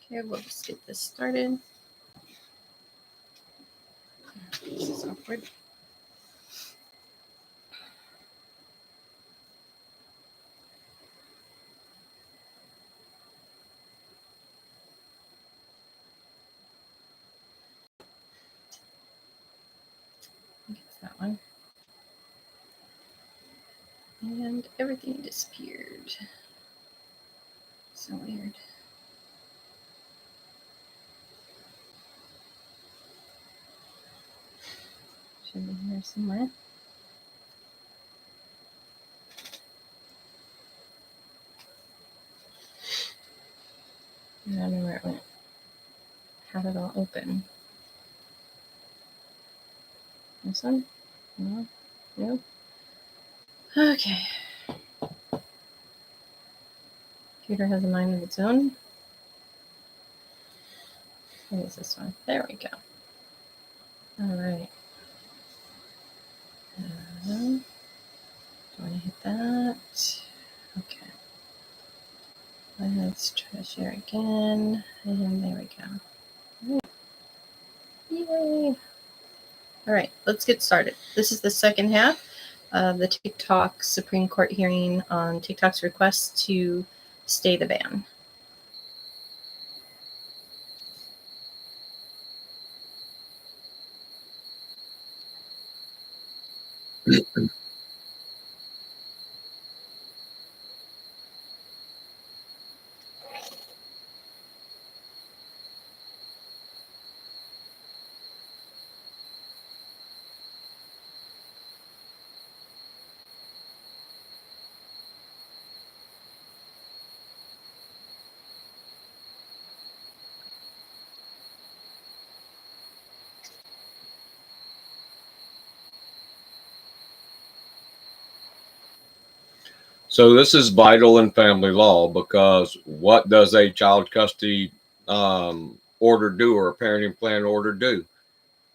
Okay, we'll just get this started. This is awkward. It's that one. And everything disappeared. So weird. Should be here somewhere. I don't know where it went. How did it all open? This one? No? No? Okay. Computer has a mind of its own. What is this one? There we go. All right. Do I want to hit that? Okay. Let's try to share again. And there we go. All right. Yay. All right, let's get started. This is the second half of the TikTok Supreme Court hearing on TikTok's request to stay the ban. So this is vital in family law because what does a child custody order do, or a parenting plan order do?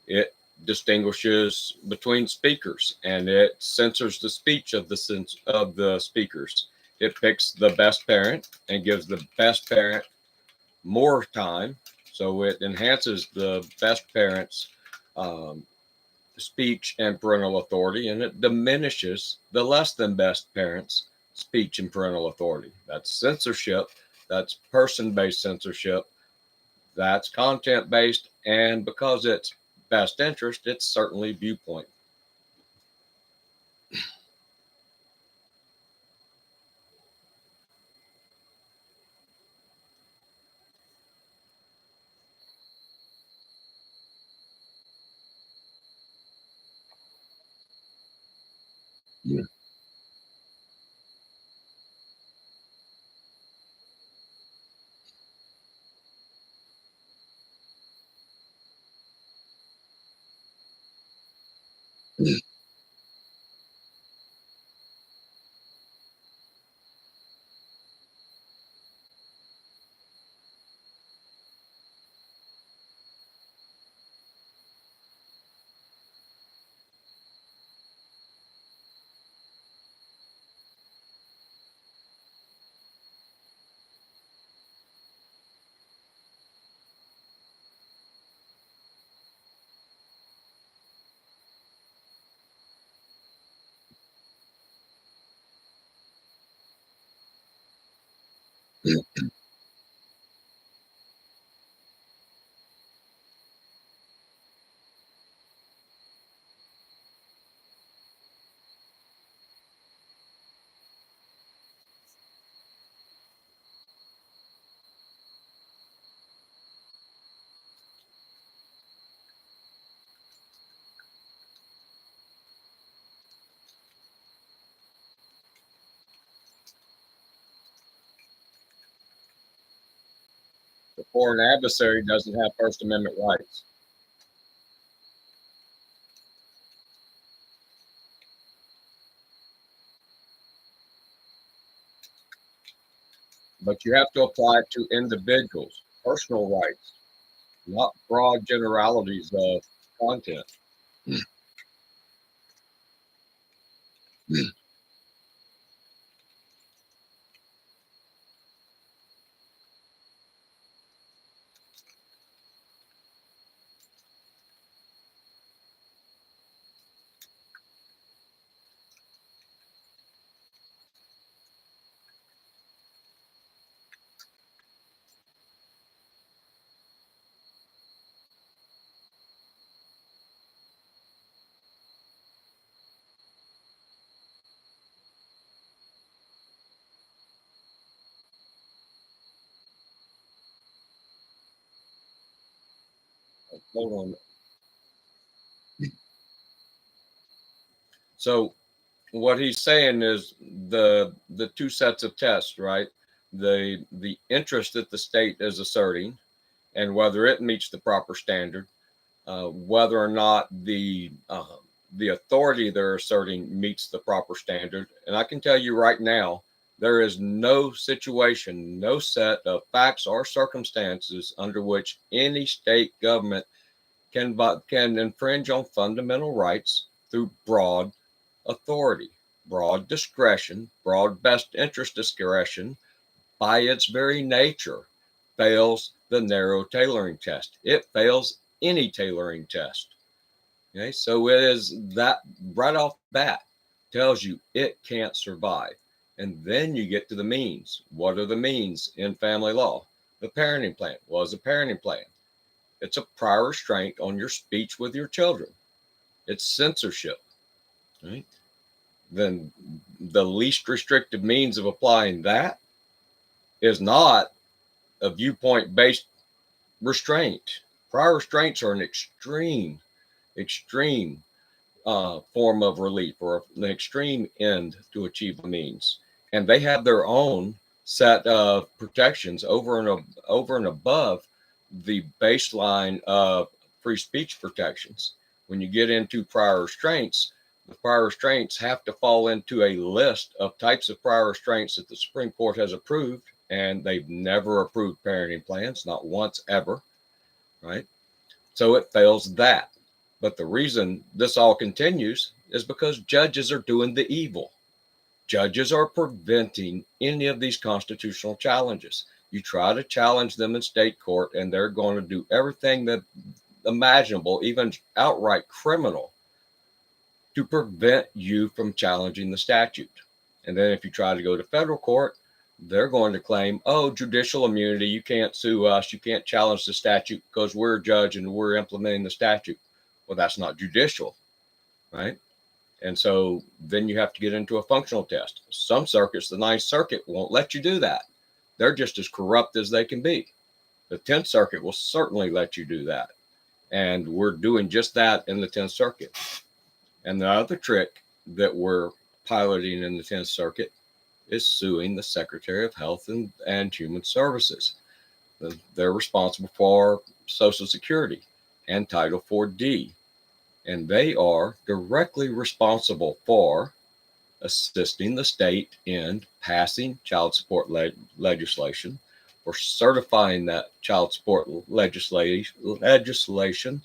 It distinguishes between speakers, and it censors the speech of the speakers. It picks the best parent and gives the best parent more time, so it enhances the best parent's speech and parental authority, and it diminishes the less than best parents' speech and parental authority. That's censorship. That's person-based censorship. That's content-based. And because it's best interest, it's certainly viewpoint. Yeah. The foreign adversary doesn't have First Amendment rights. But you have to apply it to individuals' personal rights, not broad generalities of content. hold on. So what he's saying is the two sets of tests, right? The interest that the state is asserting and whether it meets the proper standard, whether or not the authority they're asserting meets the proper standard. And I can tell you right now, there is no situation, no set of facts or circumstances under which any state government can infringe on fundamental rights through broad authority, broad discretion, broad best interest discretion by its very nature fails the narrow tailoring test. It fails any tailoring test. Okay, so it is that right off the bat tells you it can't survive. And then you get to the means. What are the means in family law? The parenting plan. What is a parenting plan? It's a prior restraint on your speech with your children. It's censorship. Right? Then the least restrictive means of applying that is not a viewpoint based restraint. Prior restraints are an extreme form of relief or an extreme end to achieve a means. And they have their own set of protections over and above the baseline of free speech protections. When you get into prior restraints, the prior restraints have to fall into a list of types of prior restraints that the Supreme Court has approved, and they've never approved parenting plans, not once ever, right? So it fails that. But the reason this all continues is because judges are doing the evil. Judges are preventing any of these constitutional challenges. You try to challenge them in state court, and they're going to do everything that imaginable, even outright criminal, to prevent you from challenging the statute. And then if you try to go to federal court, they're going to claim, oh, judicial immunity, you can't sue us, you can't challenge the statute because we're a judge and we're implementing the statute. Well, that's not judicial, right? And so then you have to get into a functional test. Some circuits, the Ninth Circuit, won't let you do that. They're just as corrupt as they can be. The 10th Circuit will certainly let you do that. And we're doing just that in the 10th Circuit. And the other trick that we're piloting in the 10th Circuit is suing the Secretary of Health and Human Services. They're responsible for Social Security and Title 4D. And they are directly responsible for assisting the state in passing child support legislation, for certifying that child support legislation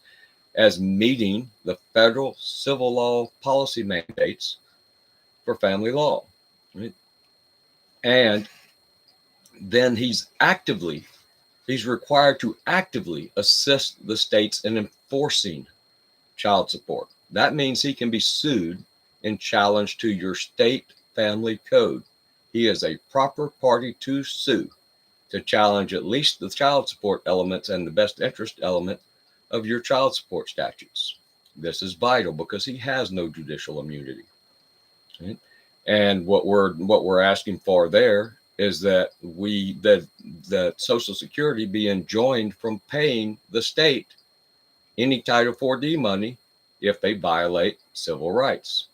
as meeting the federal civil law policy mandates for family law. Right? And then he's required to actively assist the states in enforcing child support. That means he can be sued and challenged to your state family code. He is a proper party to sue to challenge at least the child support elements and the best interest element of your child support statutes. This is vital because he has no judicial immunity. Right? And what we're asking for there is that that Social Security be enjoined from paying the state any Title 4D money if they violate civil rights.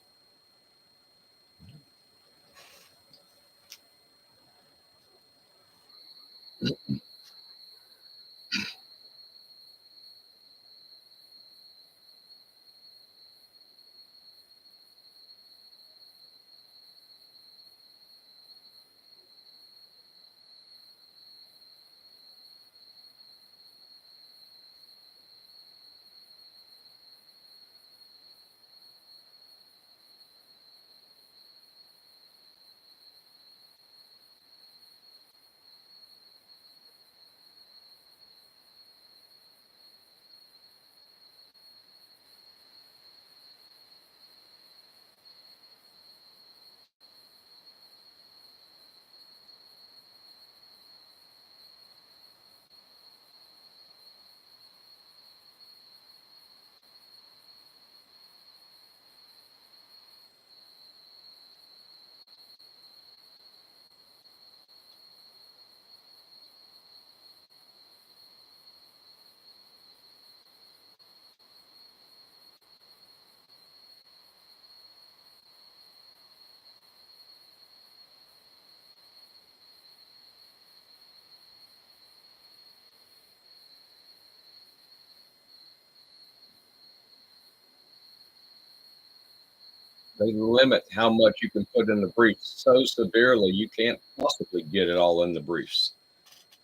They limit how much you can put in the briefs so severely you can't possibly get it all in the briefs.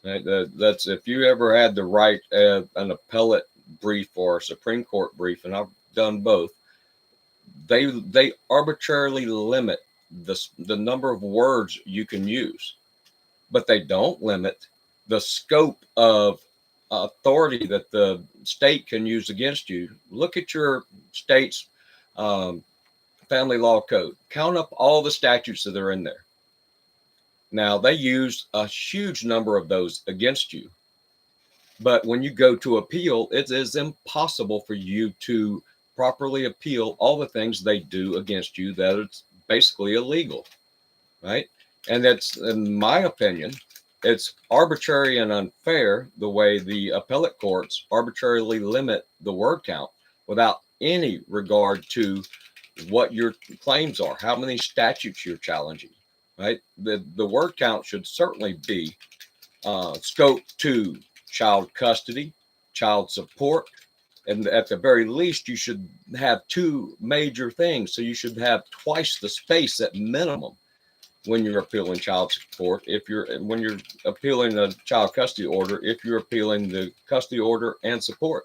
That's if you ever had to write an appellate brief or a Supreme Court brief, and I've done both. They arbitrarily limit the number of words you can use, but they don't limit the scope of authority that the state can use against you. Look at your state's um, family law code. Count up all the statutes that are in there. Now, they use a huge number of those against you. But when you go to appeal, it is impossible for you to properly appeal all the things they do against you that it's basically illegal, right? And that's, in my opinion, it's arbitrary and unfair the way the appellate courts arbitrarily limit the word count without any regard to what your claims are, how many statutes you're challenging, right? The word count should certainly be scoped to child custody, child support, and at the very least, you should have two major things. So you should have twice the space at minimum when you're appealing child support. If you're when you're appealing a child custody order, if you're appealing the custody order and support.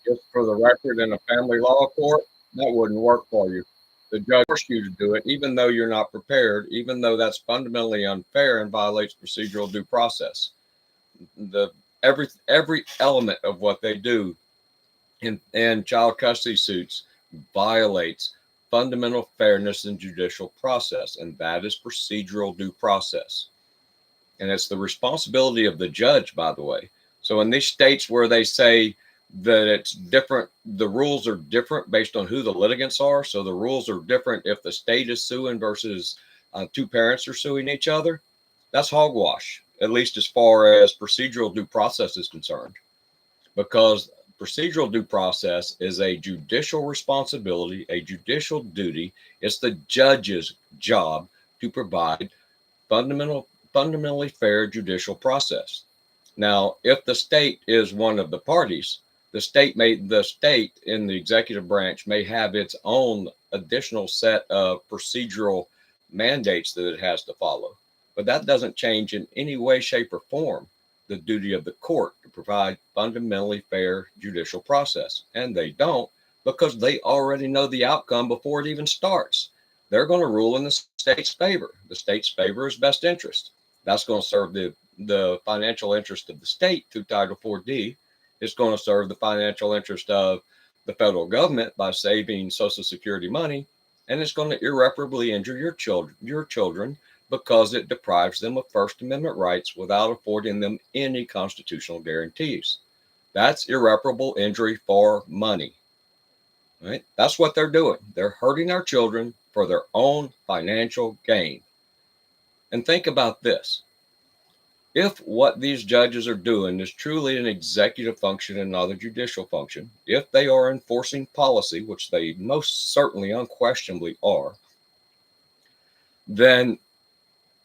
just for the record in a family law court, that wouldn't work for you. The judge forced you to do it, even though you're not prepared, even though that's fundamentally unfair and violates procedural due process. The every element of what they do in child custody suits violates fundamental fairness in judicial process, and that is procedural due process. And it's the responsibility of the judge, by the way. So in these states where they say that it's different, the rules are different based on who the litigants are. So the rules are different if the state is suing versus two parents are suing each other. That's hogwash, at least as far as procedural due process is concerned, because procedural due process is a judicial responsibility, a judicial duty. It's the judge's job to provide fundamentally fair judicial process. Now, if the state is one of the parties, the state in the executive branch may have its own additional set of procedural mandates that it has to follow. But that doesn't change in any way, shape, or form the duty of the court to provide fundamentally fair judicial process. And they don't, because they already know the outcome before it even starts. They're going to rule in the state's favor. The state's favor is best interest. That's going to serve the financial interest of the state through Title 4D. It's going to serve the financial interest of the federal government by saving Social Security money. And it's going to irreparably injure your children because it deprives them of First Amendment rights without affording them any constitutional guarantees. That's irreparable injury for money. Right? That's what they're doing. They're hurting our children for their own financial gain. And think about this. If what these judges are doing is truly an executive function and not a judicial function, if they are enforcing policy, which they most certainly unquestionably are, then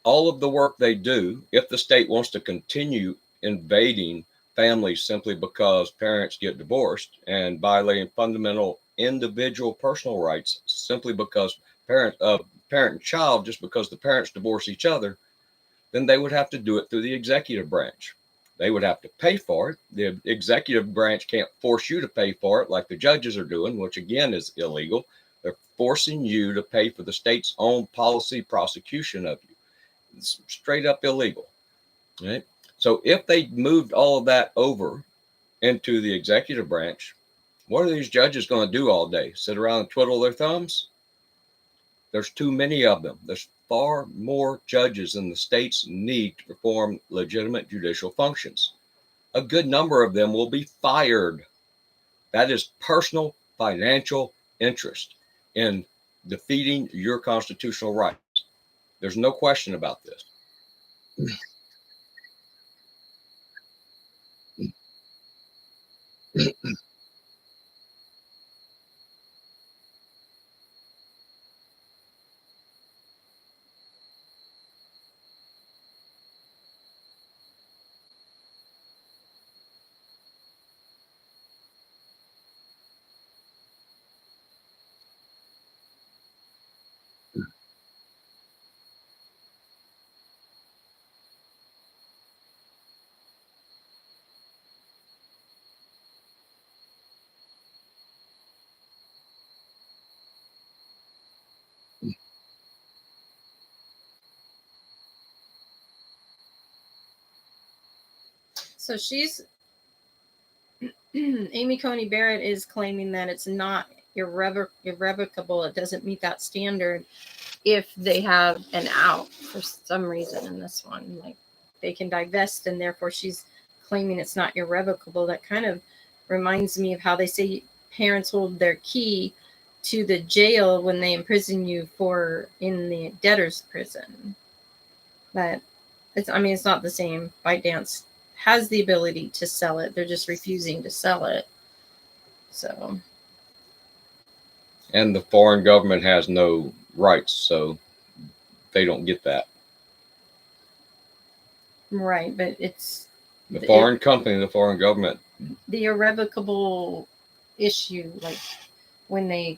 all of the work they do, if the state wants to continue invading families simply because parents get divorced and violating fundamental individual personal rights simply because parent and child, just because the parents divorce each other, then they would have to do it through the executive branch. They would have to pay for it. The executive branch can't force you to pay for it like the judges are doing, which again is illegal. They're forcing you to pay for the state's own policy prosecution of you. It's straight up illegal. Right? So if they moved all of that over into the executive branch, what are these judges going to do all day? Sit around and twiddle their thumbs? There's too many of them. There's far more judges than the states need to perform legitimate judicial functions. A good number of them will be fired. That is personal financial interest in defeating your constitutional rights. There's no question about this. So Amy Coney Barrett is claiming that it's not irrevocable. It doesn't meet that standard if they have an out for some reason in this one. Like they can divest, and therefore she's claiming it's not irrevocable. That kind of reminds me of how they say parents hold their key to the jail when they imprison you in the debtor's prison. But it's not the same. ByteDance has the ability to sell it. They're just refusing to sell it. So. And the foreign government has no rights, so they don't get that. Right, but it's the foreign company, the foreign government. The irrevocable issue, like when they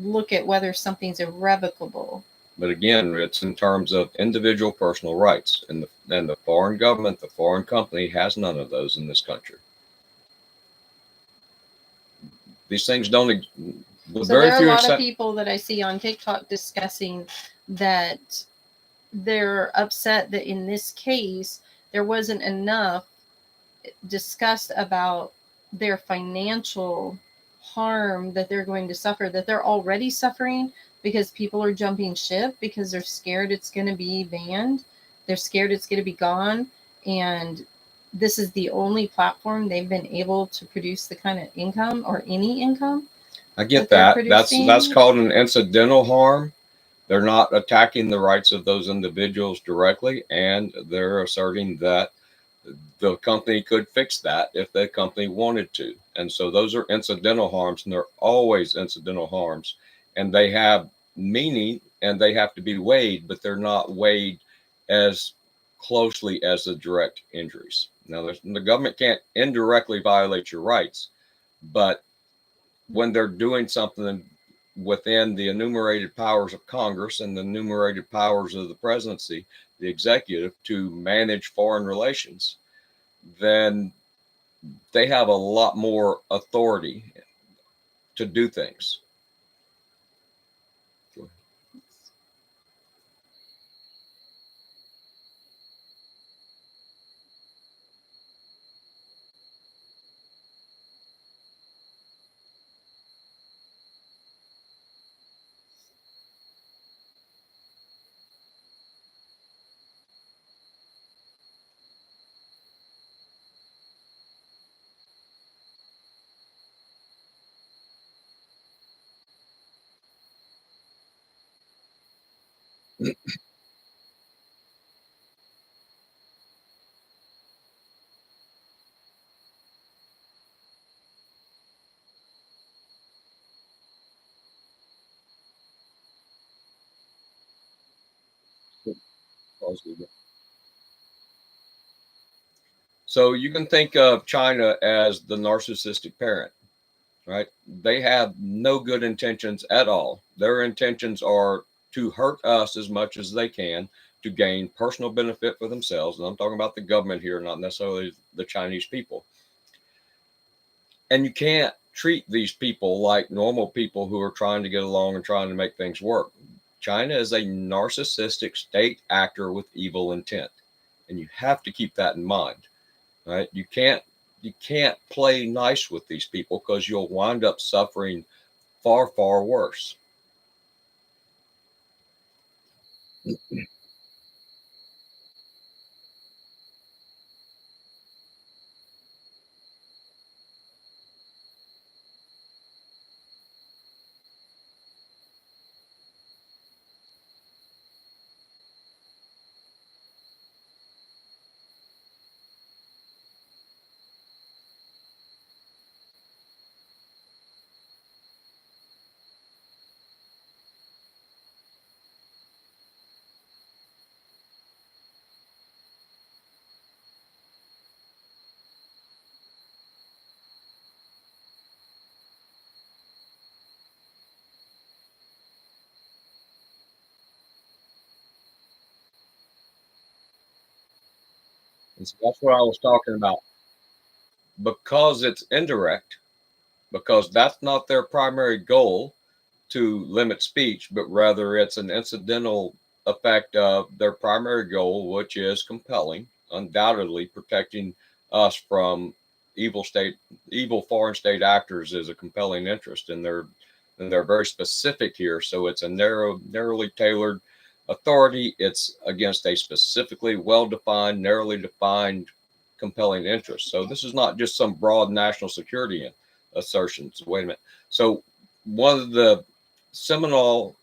look at whether something's irrevocable. But again, it's in terms of individual personal rights, and the foreign government, the foreign company has none of those in this country. These things don't. With So very there are a few lot of except, people that I see on TikTok discussing that they're upset that in this case there wasn't enough discussed about their financial harm that they're going to suffer, that they're already suffering because people are jumping ship because they're scared it's going to be banned. They're scared it's going to be gone. And this is the only platform they've been able to produce the kind of income or any income. I get they're that. That's producing. called an incidental harm. They're not attacking the rights of those individuals directly, and they're asserting that the company could fix that if the company wanted to. And so those are incidental harms, and they're always incidental harms, and they have meaning and they have to be weighed, but they're not weighed as closely as the direct injuries. Now, the government can't indirectly violate your rights, but when they're doing something within the enumerated powers of Congress and the enumerated powers of the presidency, the executive, to manage foreign relations, then they have a lot more authority to do things. So you can think of China as the narcissistic parent, right? They have no good intentions at all. Their intentions are to hurt us as much as they can to gain personal benefit for themselves. And I'm talking about the government here, not necessarily the Chinese people. And you can't treat these people like normal people who are trying to get along and trying to make things work. China is a narcissistic state actor with evil intent. And you have to keep that in mind, right? You can't play nice with these people because you'll wind up suffering far, far worse. And so that's what I was talking about. Because it's indirect, because that's not their primary goal to limit speech, but rather it's an incidental effect of their primary goal, which is compelling, undoubtedly protecting us from evil foreign state actors is a compelling interest, and they're very specific here. So it's a narrowly tailored authority. It's against a specifically well-defined, narrowly defined, compelling interest. So this is not just some broad national security assertions. Wait a minute. So one of the seminal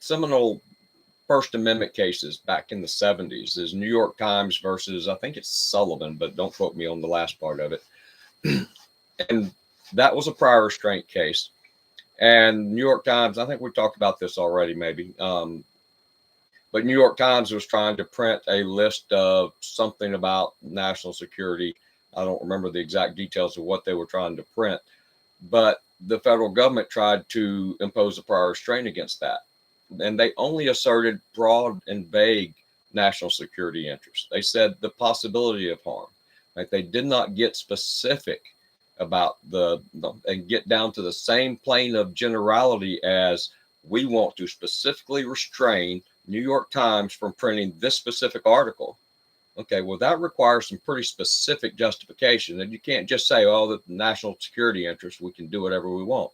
First Amendment cases back in the 70s is New York Times versus, I think it's Sullivan, but don't quote me on the last part of it. And that was a prior restraint case. And New York Times, I think we talked about this already, maybe. But New York Times was trying to print a list of something about national security. I don't remember the exact details of what they were trying to print, but the federal government tried to impose a prior restraint against that. And they only asserted broad and vague national security interests. They said the possibility of harm. Like, they did not get specific about and get down to the same plane of generality as we want to specifically restrain New York Times from printing this specific article. Okay, well, that requires some pretty specific justification. And you can't just say, oh, the national security interest, we can do whatever we want.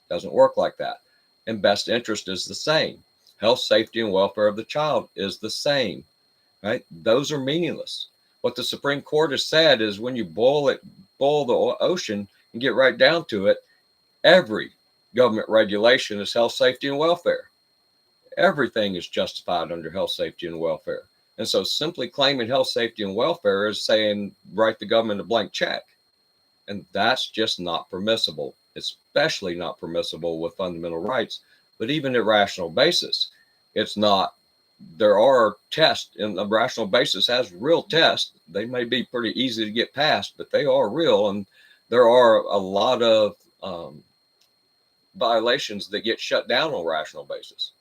It doesn't work like that. And best interest is the same. Health, safety, and welfare of the child is the same, right? Those are meaningless. What the Supreme Court has said is when you boil the ocean and get right down to it, every government regulation is health, safety, and welfare. Everything is justified under health, safety, and welfare. And so simply claiming health, safety, and welfare is saying write the government a blank check. And that's just not permissible, especially not permissible with fundamental rights, but even at rational basis. It's not. There are tests, and a rational basis has real tests. They may be pretty easy to get past, but they are real. And there are a lot of violations that get shut down on rational basis.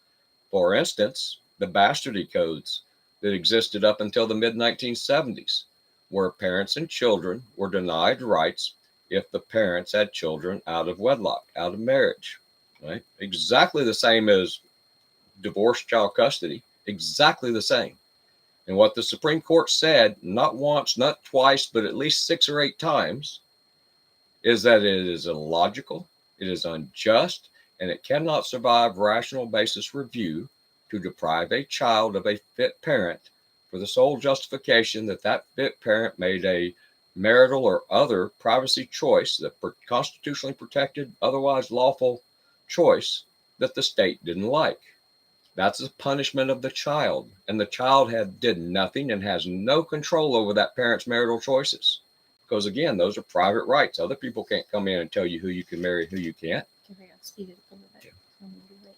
For instance, the bastardy codes that existed up until the mid 1970s, where parents and children were denied rights if the parents had children out of wedlock, out of marriage, right? Exactly the same as divorce child custody, exactly the same. And what the Supreme Court said, not once, not twice, but at least 6 or 8 times, is that it is illogical, it is unjust, and it cannot survive rational basis review to deprive a child of a fit parent for the sole justification that that fit parent made a marital or other privacy choice, that constitutionally protected, otherwise lawful choice that the state didn't like. That's a punishment of the child, and the child did nothing and has no control over that parent's marital choices. Because again, those are private rights. Other people can't come in and tell you who you can marry, who you can't. Okay, I'll speed it up a little bit. I'm gonna do it.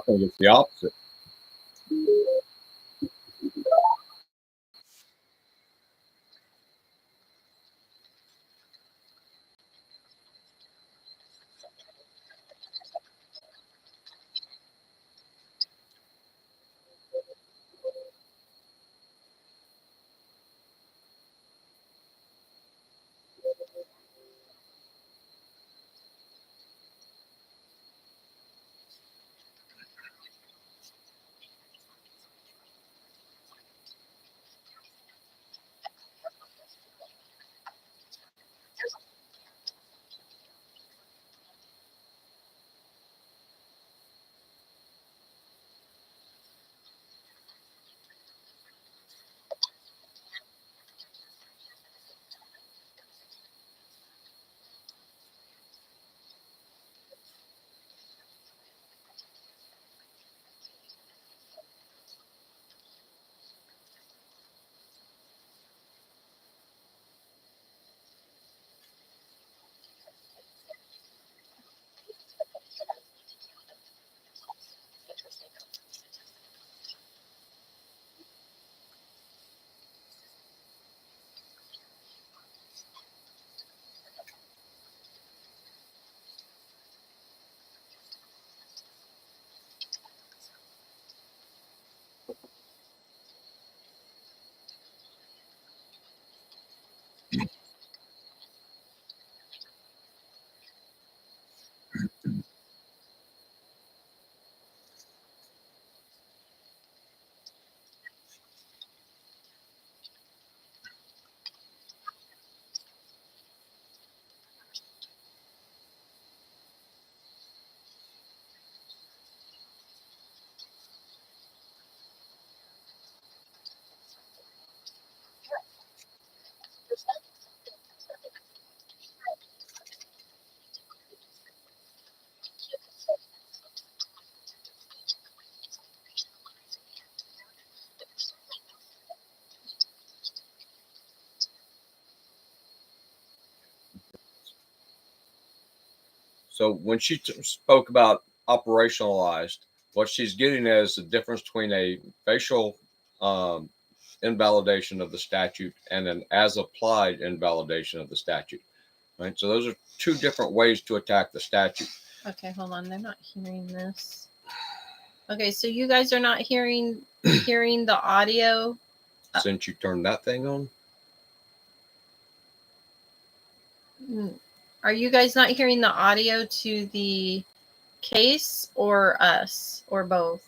think it's the opposite. So when she spoke about operationalized, what she's getting at is the difference between a facial um, invalidation of the statute and an as applied invalidation of the statute. Right. So those are two different ways to attack the statute. Okay, hold on. They're not hearing this. Okay, so you guys are not hearing the audio. Since you turned that thing on, Are you guys not hearing the audio to the case or us or both?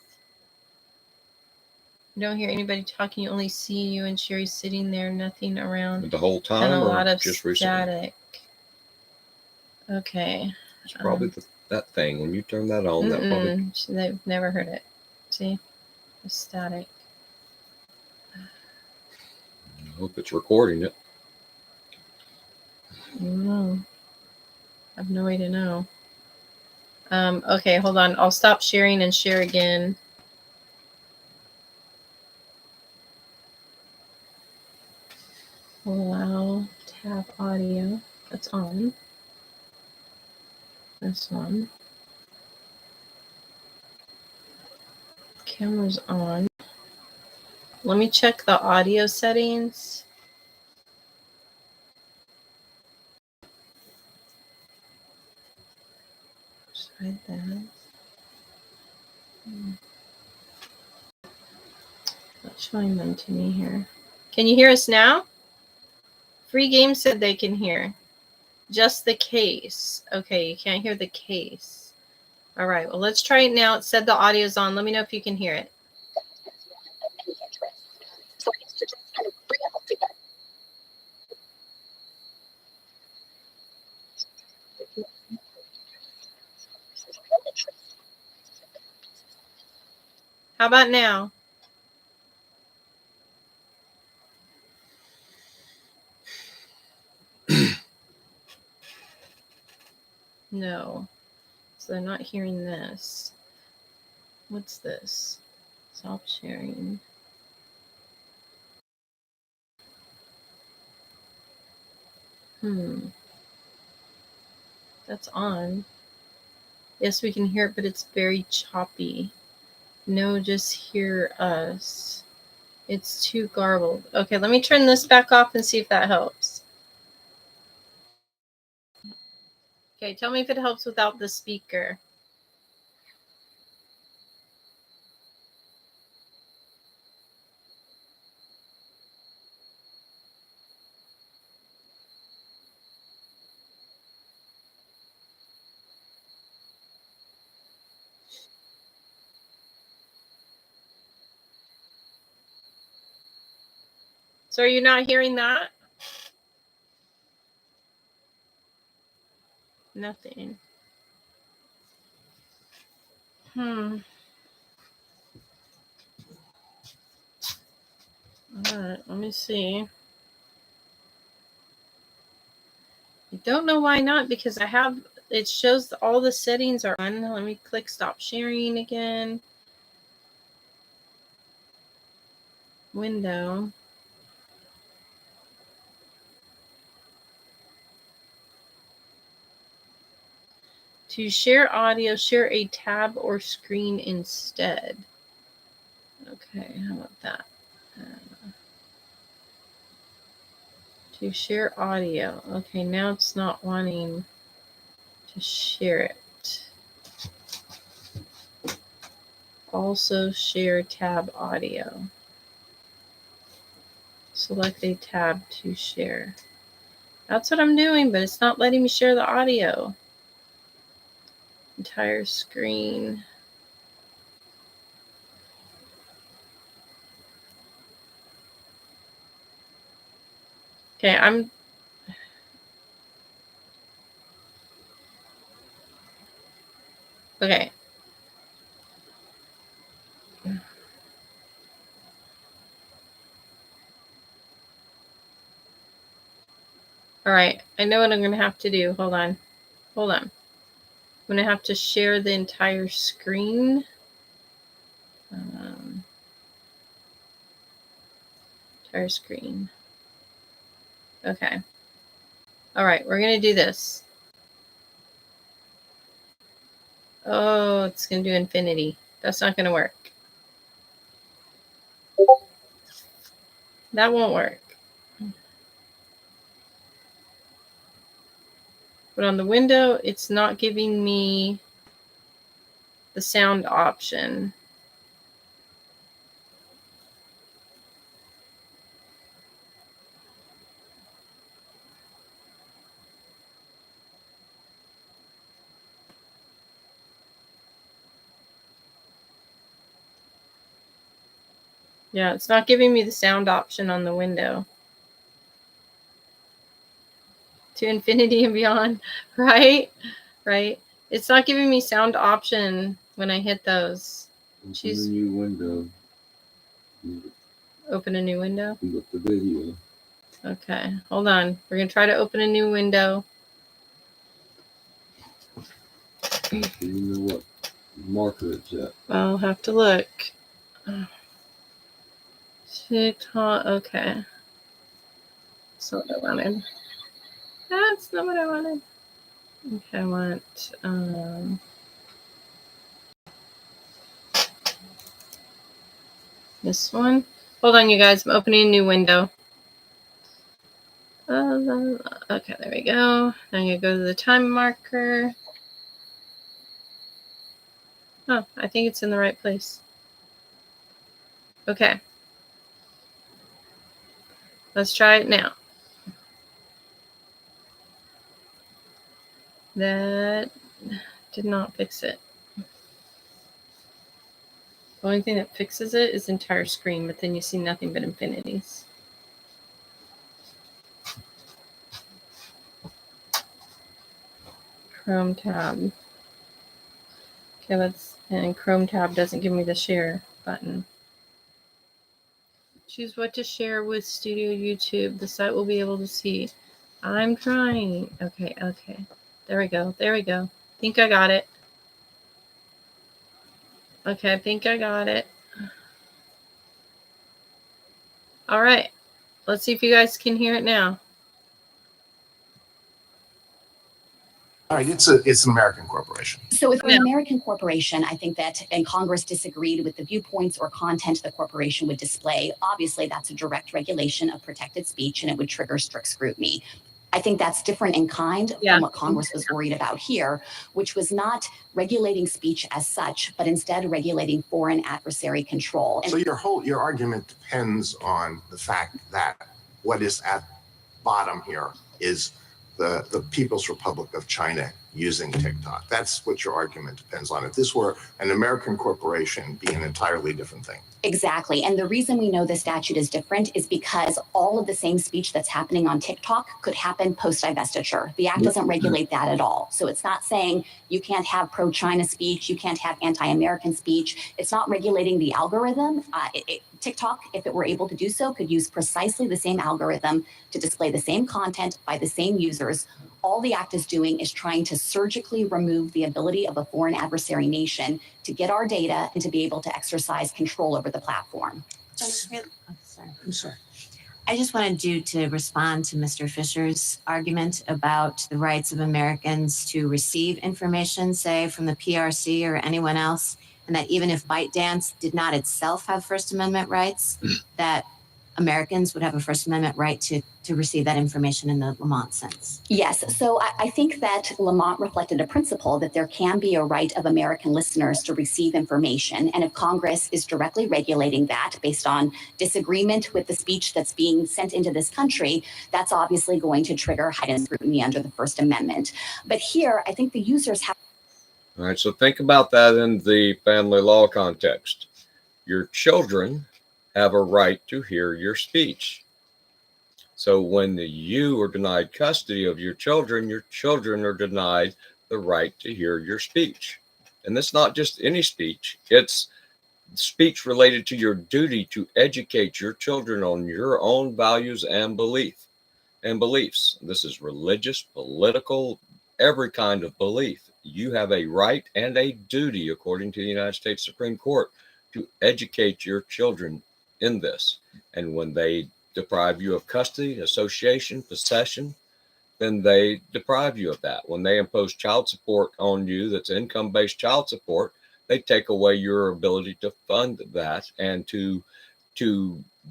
You don't hear anybody talking. You only see you and Sherry sitting there, nothing around, the whole time, and a or lot of just static. Recently? Okay. It's probably that thing. When you turn that on, that probably. They've never heard it. See, the static. I hope it's recording it. I don't know. I have no way to know. Okay, hold on. I'll stop sharing and share again. Allow tab audio. That's on. This one. Camera's on. Let me check the audio settings. Try that. Not showing them to me here. Can you hear us now? Free Game said they can hear. Just the case. Okay, you can't hear the case. All right, well, let's try it now. It said the audio's on. Let me know if you can hear it. How about now? No. So they're not hearing this. What's this? Stop sharing. That's on. Yes, we can hear it, but it's very choppy. No, just hear us. It's too garbled. Okay, let me turn this back off and see if that helps. Okay, tell me if it helps without the speaker. So are you not hearing that? Nothing. All right, let me see. I don't know why not, because I have, it shows all the settings are on. Let me click stop sharing again. Window. To share audio, share a tab or screen instead. Okay, how about that? To share audio. Okay, now it's not wanting to share it. Also share tab audio. Select a tab to share. That's what I'm doing, but it's not letting me share the audio. Entire screen. Okay, okay. All right, I know what I'm gonna have to do. Hold on. I'm gonna have to share the entire screen. Entire screen. Okay. All right, we're gonna do this. Oh, it's gonna do infinity. That's not gonna work. That won't work. But on the window, it's not giving me the sound option. Yeah, it's not giving me the sound option on the window. To infinity and beyond, right? Right? It's not giving me sound option when I hit those. Choose a new window. Open a new window. Look the video. Okay, hold on. We're gonna try to open a new window. Do you know what marker it's at? I'll have to look. TikTok. Okay. That's not what I wanted. That's not what I wanted. Okay, I want this one. Hold on, you guys. I'm opening a new window. Okay, there we go. Now I'm gonna go to the time marker. Oh, I think it's in the right place. Okay. Let's try it now. That did not fix it. The only thing that fixes it is entire screen, but then you see nothing but infinities. Chrome tab. Okay, and Chrome tab doesn't give me the share button. Choose what to share with Studio YouTube. The site will be able to see. I'm trying. Okay. There we go. Think I got it. Okay, I think I got it. All right. Let's see if you guys can hear it now. All right, it's an American corporation. So if we're No. an American corporation, I think that, and Congress disagreed with the viewpoints or content the corporation would display, obviously that's a direct regulation of protected speech and it would trigger strict scrutiny. I think that's different in kind Yeah. from what Congress was worried about here, which was not regulating speech as such, but instead regulating foreign adversary control. So your argument depends on the fact that what is at bottom here is the People's Republic of China using TikTok. That's what your argument depends on. If this were an American corporation, it'd be an entirely different thing. Exactly. And the reason we know the statute is different is because all of the same speech that's happening on TikTok could happen post-divestiture. The act doesn't regulate that at all. So it's not saying you can't have pro-China speech, you can't have anti-American speech. It's not regulating the algorithm. TikTok, if it were able to do so, could use precisely the same algorithm to display the same content by the same users. All the act is doing is trying to surgically remove the ability of a foreign adversary nation to get our data and to be able to exercise control over the platform. I'm sorry. I just wanted you to respond to Mr. Fisher's argument about the rights of Americans to receive information, say, from the PRC or anyone else, and that even if ByteDance did not itself have First Amendment rights, that Americans would have a First Amendment right to receive that information in the Lamont sense. Yes. So I think that Lamont reflected a principle that there can be a right of American listeners to receive information. And if Congress is directly regulating that based on disagreement with the speech that's being sent into this country, that's obviously going to trigger heightened scrutiny under the First Amendment. But here, I think the users have. All right, so think about that in the family law context. Your children have a right to hear your speech. So when you are denied custody of your children are denied the right to hear your speech. And that's not just any speech, it's speech related to your duty to educate your children on your own values and beliefs. This is religious, political, every kind of belief. You have a right and a duty, according to the United States Supreme Court, to educate your children in this. And when they deprive you of custody, association, possession, then they deprive you of that. When they impose child support on you, that's income-based child support, they take away your ability to fund that and to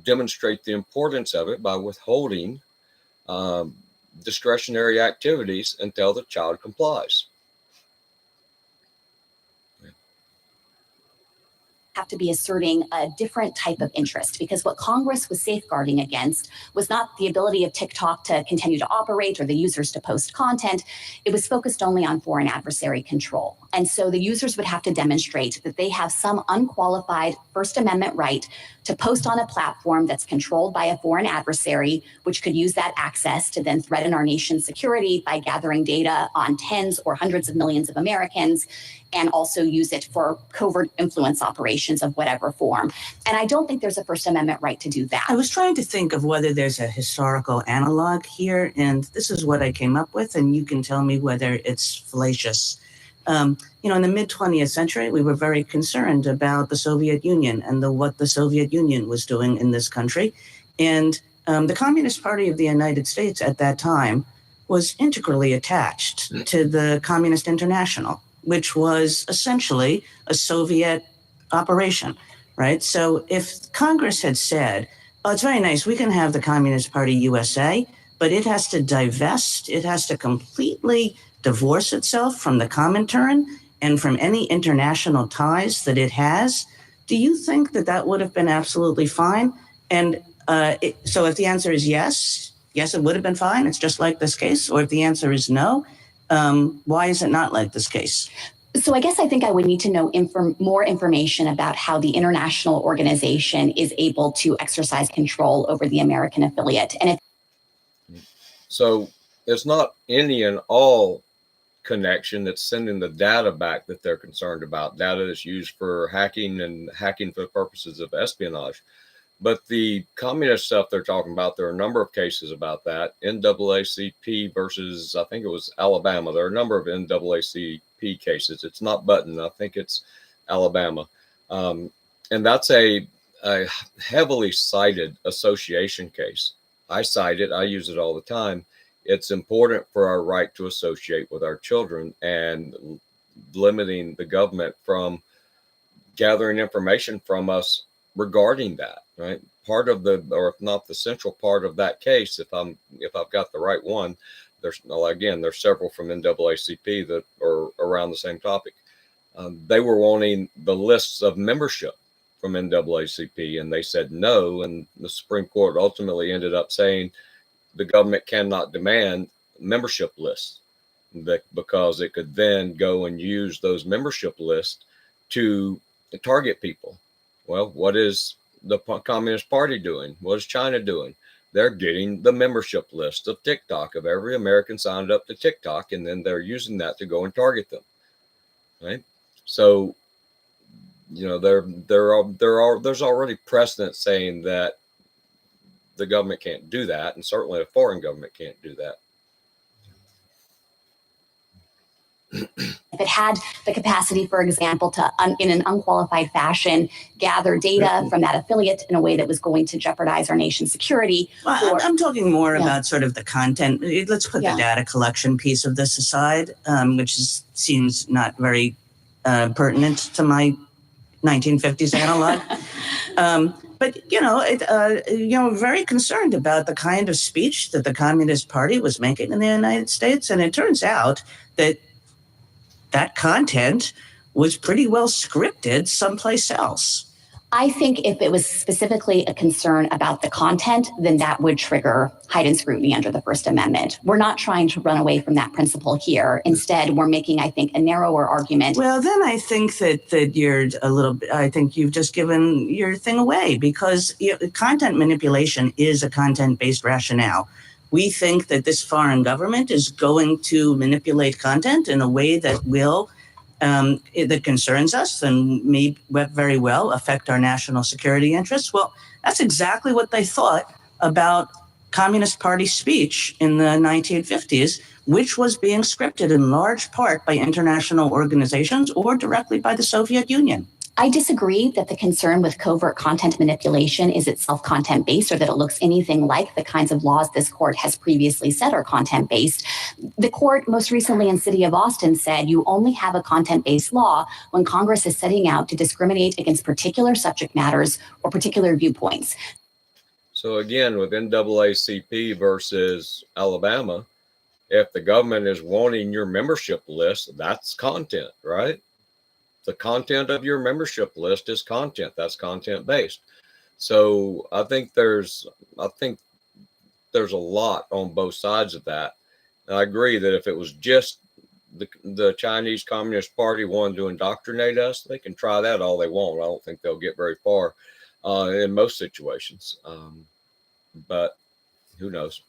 demonstrate the importance of it by withholding discretionary activities until the child complies. Have to be asserting a different type of interest, because what Congress was safeguarding against was not the ability of TikTok to continue to operate or the users to post content. It was focused only on foreign adversary control. And so the users would have to demonstrate that they have some unqualified First Amendment right to post on a platform that's controlled by a foreign adversary, which could use that access to then threaten our nation's security by gathering data on tens or hundreds of millions of Americans, and also use it for covert influence operations of whatever form. And I don't think there's a First Amendment right to do that. I was trying to think of whether there's a historical analog here, and this is what I came up with, and you can tell me whether it's fallacious. In the mid-20th century, we were very concerned about the Soviet Union and what the Soviet Union was doing in this country. And the Communist Party of the United States at that time was integrally attached to the Communist International, which was essentially a Soviet operation, right? So if Congress had said, oh, it's very nice, we can have the Communist Party USA, but it has to divest, it has to completely divorce itself from the Comintern and from any international ties that it has, do you think that that would have been absolutely fine? And so if the answer is yes, it would have been fine, it's just like this case. Or if the answer is no, why is it not like this case? So I guess I think I would need to know more information about how the international organization is able to exercise control over the American affiliate. And So it's not any and all connection that's sending the data back that they're concerned about, data that's used for hacking and hacking for purposes of espionage. But the communist stuff they're talking about, there are a number of cases about that. NAACP versus, I think it was Alabama. There are a number of NAACP cases. It's not Button. I think it's Alabama. And that's a heavily cited association case. I cite it. I use it all the time. it's important for our right to associate with our children, and limiting the government from gathering information from us regarding that, right? Part of the, or if not the central part of that case, if I've got the right one, there's several from NAACP that are around the same topic. They were wanting the lists of membership from NAACP, and they said no, and the Supreme Court ultimately ended up saying the government cannot demand membership lists, because it could then go and use those membership lists to target people. Well, what is the Communist Party doing? What is China doing? They're getting the membership list of TikTok, of every American signed up to TikTok, and then they're using that to go and target them, right? So, you know, there's already precedent saying that the government can't do that, and certainly a foreign government can't do that. If it had the capacity, for example, to, in an unqualified fashion, gather data from that affiliate in a way that was going to jeopardize our nation's security. Well, I'm talking more about sort of the content. Let's put the data collection piece of this aside, which seems not very pertinent to my 1950s analog. But, very concerned about the kind of speech that the Communist Party was making in the United States. And it turns out that that content was pretty well scripted someplace else. I think if it was specifically a concern about the content, then that would trigger heightened scrutiny under the First Amendment. We're not trying to run away from that principle here. Instead, we're making, I think, a narrower argument. Well, then I think that you're I think you've just given your thing away, because content manipulation is a content-based rationale. We think that this foreign government is going to manipulate content in a way that will that concerns us and may very well affect our national security interests. Well, that's exactly what they thought about Communist Party speech in the 1950s, which was being scripted in large part by international organizations or directly by the Soviet Union. I disagree that the concern with covert content manipulation is itself content-based, or that it looks anything like the kinds of laws this court has previously said are content-based. The court most recently in City of Austin said you only have a content-based law when Congress is setting out to discriminate against particular subject matters or particular viewpoints. So again, with NAACP versus Alabama, if the government is wanting your membership list, that's content, right? The content of your membership list is content. That's content based. So I think there's a lot on both sides of that. And I agree that if it was just the Chinese Communist Party wanting to indoctrinate us, they can try that all they want. I don't think they'll get very far in most situations. But who knows?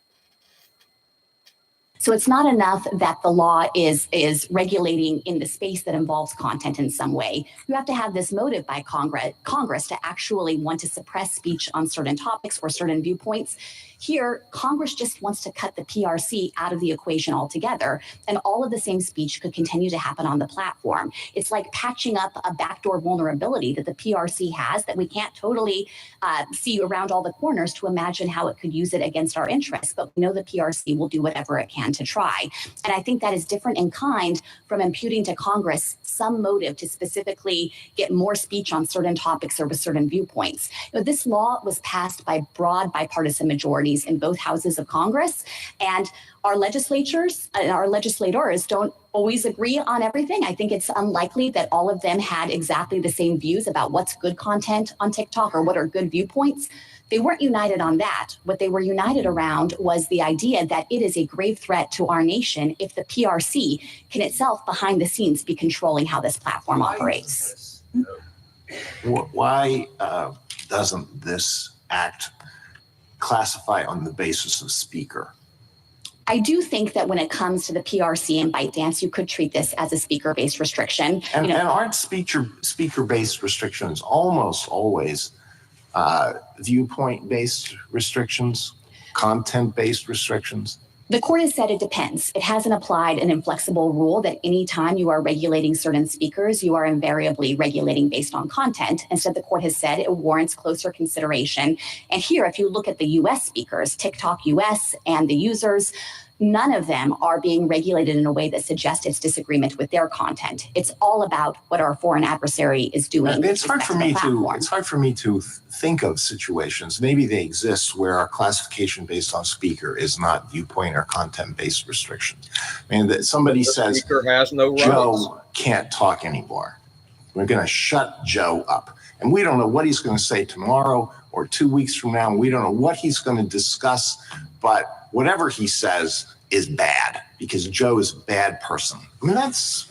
So it's not enough that the law is regulating in the space that involves content in some way. You have to have this motive by Congress to actually want to suppress speech on certain topics or certain viewpoints. Here, Congress just wants to cut the PRC out of the equation altogether, and all of the same speech could continue to happen on the platform. It's like patching up a backdoor vulnerability that the PRC has that we can't totally see around all the corners to imagine how it could use it against our interests. But we know the PRC will do whatever it can to try. And I think that is different in kind from imputing to Congress some motive to specifically get more speech on certain topics or with certain viewpoints. This law was passed by broad bipartisan majorities in both houses of Congress, and our legislatures and our legislators don't always agree on everything. I think it's unlikely that all of them had exactly the same views about what's good content on TikTok or what are good viewpoints. They weren't united on that. What they were united around was the idea that it is a grave threat to our nation if the PRC can itself behind the scenes be controlling how this platform operates. Why doesn't this act classify on the basis of speaker? I do think that when it comes to the PRC and ByteDance, you could treat this as a speaker-based restriction. And aren't speaker-based restrictions almost always viewpoint-based restrictions, content-based restrictions? The court has said it depends. It hasn't applied an inflexible rule that anytime you are regulating certain speakers, you are invariably regulating based on content. Instead, the court has said it warrants closer consideration. And here, if you look at the US speakers, TikTok US and the users, none of them are being regulated in a way that suggests it's disagreement with their content. It's all about what our foreign adversary is doing. It's hard for me to platform. it's hard for me to think of situations. Maybe they exist where our classification based on speaker is not viewpoint or content based restrictions. I mean, that somebody The says speaker has no rights. Joe can't talk anymore. We're going to shut Joe up, and we don't know what he's going to say tomorrow or 2 weeks from now. We don't know what he's going to discuss, but whatever he says is bad because Joe is a bad person. I mean, that's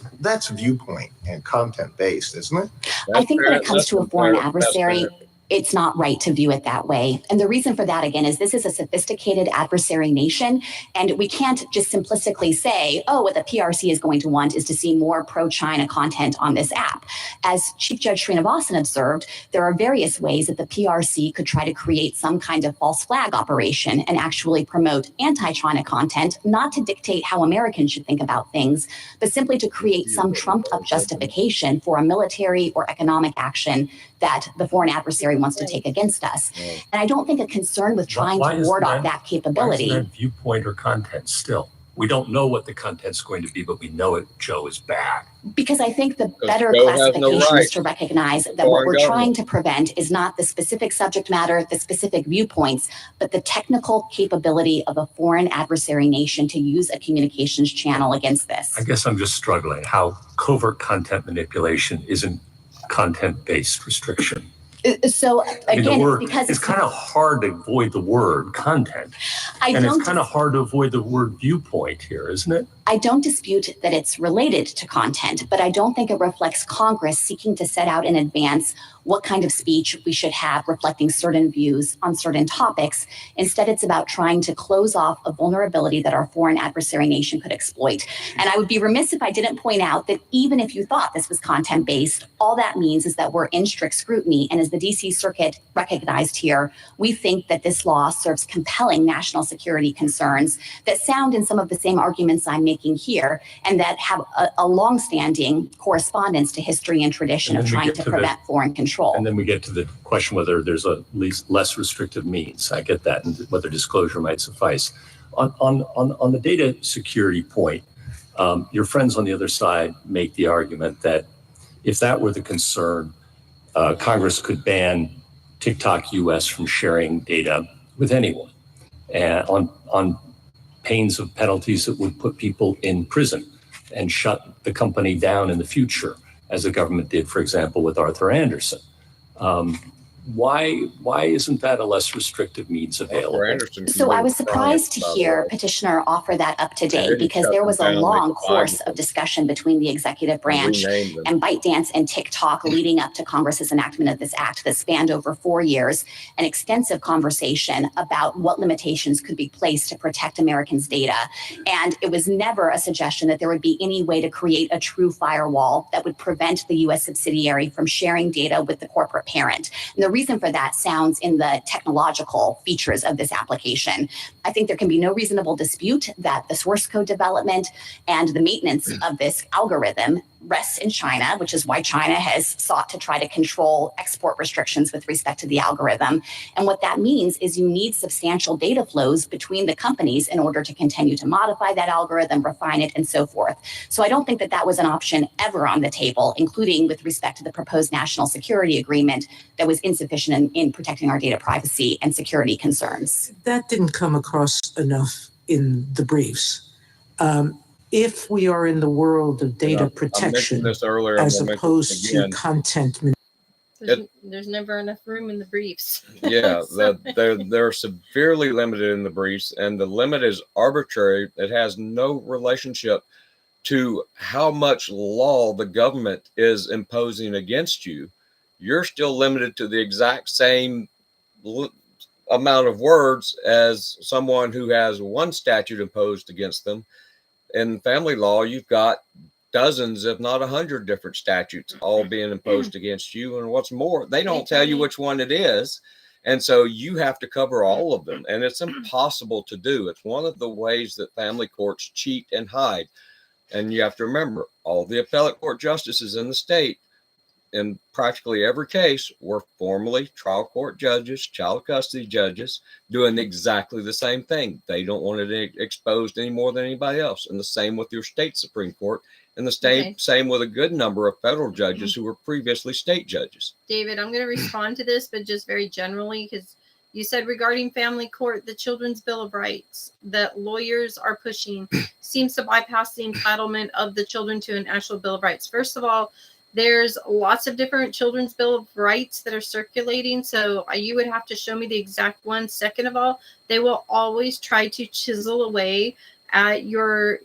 viewpoint and content based, isn't it? I think when it comes to a foreign That's adversary, fair. it's not right to view it that way. And the reason for that, again, is this is a sophisticated adversary nation. And we can't just simplistically say, oh, what the PRC is going to want is to see more pro-China content on this app. As Chief Judge Srinivasan observed, there are various ways that the PRC could try to create some kind of false flag operation and actually promote anti-China content, not to dictate how Americans should think about things, but simply to create some trumped up justification for a military or economic action that the foreign adversary wants to take against us. And I don't think a concern with trying Why to isn't ward off that- that Why capability. isn't that viewpoint or content still? We don't know what the content's going to be, but we know it. Joe is bad. Because I think the better Joe has no classification right. is to recognize that what Foreign we're trying government. to prevent is not the specific subject matter, the specific viewpoints, but the technical capability of a foreign adversary nation to use a communications channel against this. I guess I'm just struggling how covert content manipulation isn't content-based restriction. So I mean, again, the word, because it's kind of hard to avoid the word content. I And don't it's kind of hard to avoid the word viewpoint here, isn't it? I don't dispute that it's related to content, but I don't think it reflects Congress seeking to set out in advance what kind of speech we should have reflecting certain views on certain topics. Instead, it's about trying to close off a vulnerability that our foreign adversary nation could exploit. And I would be remiss if I didn't point out that even if you thought this was content-based, all that means is that we're in strict scrutiny. And as the DC Circuit recognized here, we think that this law serves compelling national security concerns that sound in some of the same arguments I'm making here, and that have a longstanding correspondence to history and tradition And of then we trying get to to prevent foreign control. And then we get to the question whether there's a less restrictive means. I get that, and whether disclosure might suffice. On the data security point, your friends on the other side make the argument that if that were the concern, Congress could ban TikTok US from sharing data with anyone, and on pains of penalties that would put people in prison and shut the company down in the future, as the government did, for example, with Arthur Anderson. Why isn't that a less restrictive means available? Arthur Anderson So I was committed surprised to crimes, by the hear way. petitioner offer that up today didn't because shut there them was a down, they long defied course them. of discussion between the executive branch Renamed them. and ByteDance and TikTok leading up to Congress's enactment of this act that spanned over 4 years, an extensive conversation about what limitations could be placed to protect Americans' data. And it was never a suggestion that there would be any way to create a true firewall that would prevent the U.S. subsidiary from sharing data with the corporate parent. And the reason for that sounds in the technological features of this application. I think there can be no reasonable dispute that the source code development and the maintenance of this algorithm rests in China, which is why China has sought to try to control export restrictions with respect to the algorithm. And what that means is you need substantial data flows between the companies in order to continue to modify that algorithm, refine it, and so forth. So I don't think that that was an option ever on the table, including with respect to the proposed national security agreement that was insufficient in protecting our data privacy and security concerns. That didn't come across enough in the briefs. If we are in the world of data I mentioned protection this earlier. I'm as gonna mention opposed it to again. content There's never enough room in the briefs. Yeah, So- they're severely limited in the briefs, and the limit is arbitrary. It has no relationship to how much law the government is imposing against you. You're still limited to the exact same amount of words as someone who has one statute imposed against them. In family law, you've got dozens, if not 100 different statutes all being imposed against you. And what's more, they don't tell you which one it is. And so you have to cover all of them. And it's impossible to do. It's one of the ways that family courts cheat and hide. And you have to remember, all the appellate court justices in the state in practically every case were formerly trial court judges, child custody judges, doing exactly the same thing. They don't want it exposed any more than anybody else. And the same with your state Supreme Court, and the same with a good number of federal judges who were previously state judges. David, I'm going to respond to this, but just very generally, because you said regarding family court, the Children's Bill of Rights that lawyers are pushing seems to bypass the entitlement of the children to an actual Bill of Rights. First of all, there's lots of different Children's Bill of Rights that are circulating, so you would have to show me the exact one. Second of all, they will always try to chisel away at your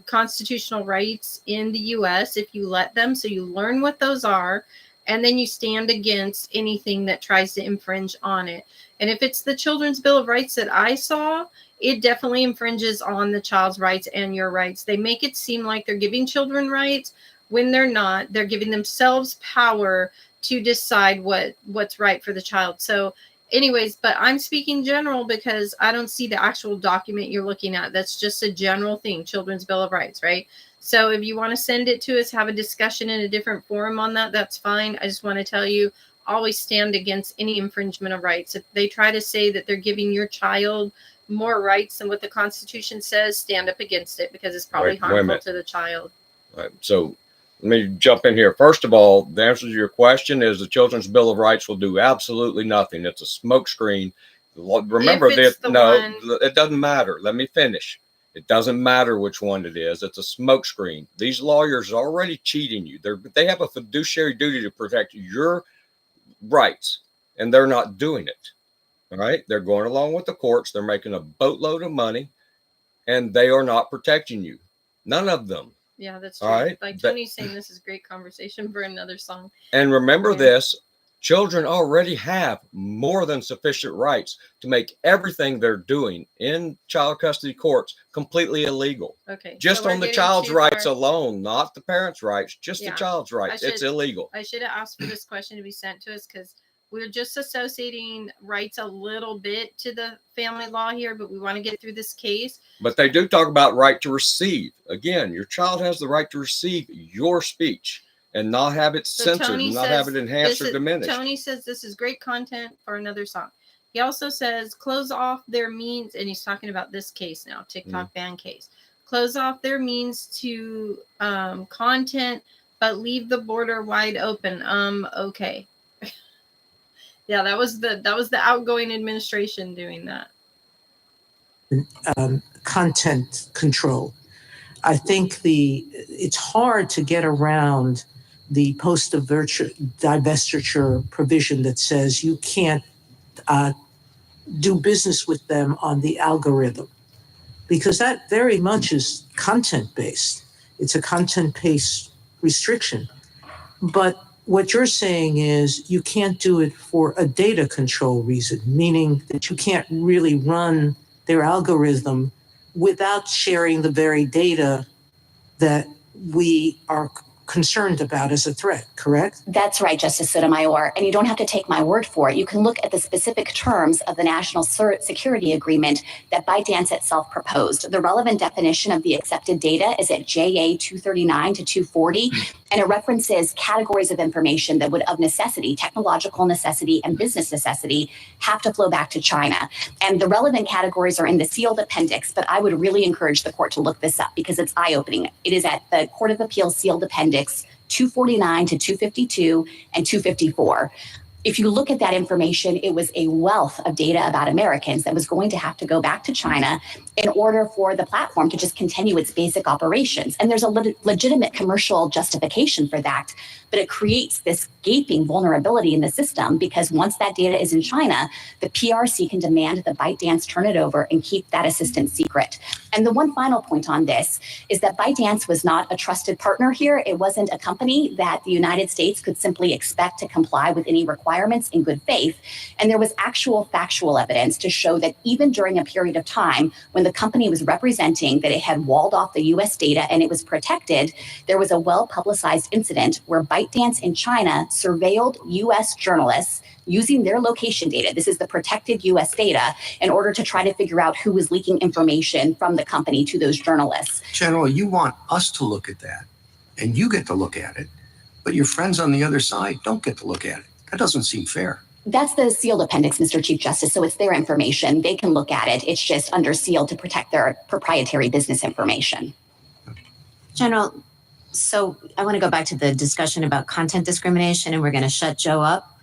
constitutional rights in the U.S. if you let them. So you learn what those are, and then you stand against anything that tries to infringe on it. And if it's the Children's Bill of Rights that I saw, it definitely infringes on the child's rights and your rights. They make it seem like they're giving children rights when they're not. They're giving themselves power to decide what's right for the child. So anyways, but I'm speaking general because I don't see the actual document you're looking at. That's just a general thing, Children's Bill of Rights, right? So if you want to send it to us, have a discussion in a different forum on that, that's fine. I just want to tell you, always stand against any infringement of rights. If they try to say that they're giving your child more rights than what the Constitution says, stand up against it, because it's probably harmful to the child. All right, so let me jump in here. First of all, the answer to your question is the Children's Bill of Rights will do absolutely nothing. It's a smokescreen. Remember that? No, it doesn't matter. Let me finish. It doesn't matter which one it is. It's a smokescreen. These lawyers are already cheating you. They have a fiduciary duty to protect your rights, and they're not doing it. All right? They're going along with the courts. They're making a boatload of money, and they are not protecting you. None of them. Yeah, that's true. All right? Like Tony's saying, this is great conversation for another song. And remember this, children already have more than sufficient rights to make everything they're doing in child custody courts completely illegal. Okay. Just so on the child's rights alone, not the parents' rights, just the child's rights. It's illegal. I should have asked for this question to be sent to us, because we're just associating rights a little bit to the family law here, but we want to get through this case. But they do talk about right to receive. Again, your child has the right to receive your speech and not have it censored, and not have it enhanced or diminished. Tony says this is great content for another song. He also says close off their means, and he's talking about this case now, TikTok ban case. Close off their means to content, but leave the border wide open. Okay. Yeah, that was the outgoing administration doing that. Content control. I think it's hard to get around the post-divestiture provision that says you can't do business with them on the algorithm, because that very much is content-based. It's a content-based restriction. But what you're saying is you can't do it for a data control reason, meaning that you can't really run their algorithm without sharing the very data that we are concerned about as a threat, correct? That's right, Justice Sotomayor. And you don't have to take my word for it. You can look at the specific terms of the National Security Agreement that ByteDance itself proposed. The relevant definition of the accepted data is at JA 239 to 240, and it references categories of information that would, of necessity, technological necessity and business necessity, have to flow back to China. And the relevant categories are in the sealed appendix, but I would really encourage the court to look this up because it's eye-opening. It is at the Court of Appeals sealed appendix 249 to 252 and 254. If you look at that information, it was a wealth of data about Americans that was going to have to go back to China in order for the platform to just continue its basic operations. And there's a legitimate commercial justification for that, but it creates this gaping vulnerability in the system because once that data is in China, the PRC can demand that ByteDance turn it over and keep that assistance secret. And the one final point on this is that ByteDance was not a trusted partner here. It wasn't a company that the United States could simply expect to comply with any requirements in good faith. And there was actual factual evidence to show that even during a period of time when the company was representing that it had walled off the US data and it was protected, there was a well-publicized incident where ByteDance in China surveilled US journalists using their location data. This is the protected US data in order to try to figure out who was leaking information from the company to those journalists. General, you want us to look at that, and you get to look at it. but your friends on the other side don't get to look at it. That doesn't seem fair. That's the sealed appendix, Mr. Chief Justice. So it's their information. They can look at it. It's just under seal to protect their proprietary business information. General, so I want to go back to the discussion about content discrimination, and we're going to shut Joe up.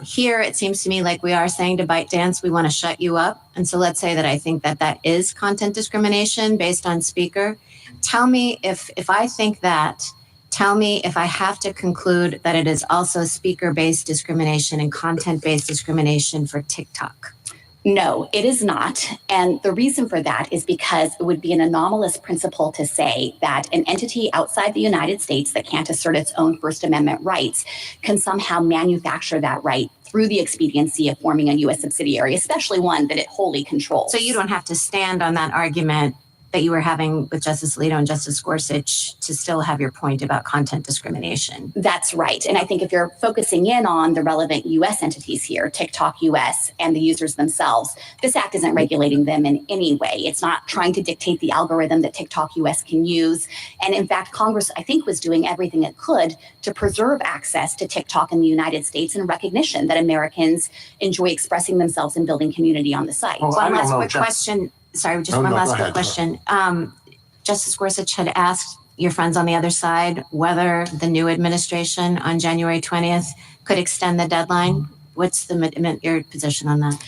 Here, it seems to me like we are saying to ByteDance, we want to shut you up. And so let's say that I think that that is content discrimination based on speaker. Tell me if I think that, tell me if I have to conclude that it is also speaker-based discrimination and content-based discrimination for TikTok. No, it is not. And the reason for that is because it would be an anomalous principle to say that an entity outside the United States that can't assert its own First Amendment rights can somehow manufacture that right through the expediency of forming a U.S. subsidiary, especially one that it wholly controls. So you don't have to stand on that argument that you were having with Justice Alito and Justice Gorsuch to still have your point about content discrimination. That's right. And I think if you're focusing in on the relevant U.S. entities here, TikTok U.S. and the users themselves, this act isn't regulating them in any way. It's not trying to dictate the algorithm that TikTok U.S. can use. And in fact, Congress, I think, was doing everything it could to preserve access to TikTok in the United States in recognition that Americans enjoy expressing themselves and building community on the site. Well, One last quick question. Sorry, just one last quick question. Justice Gorsuch had asked your friends on the other side whether the new administration on January 20th could extend the deadline. What's your position on that?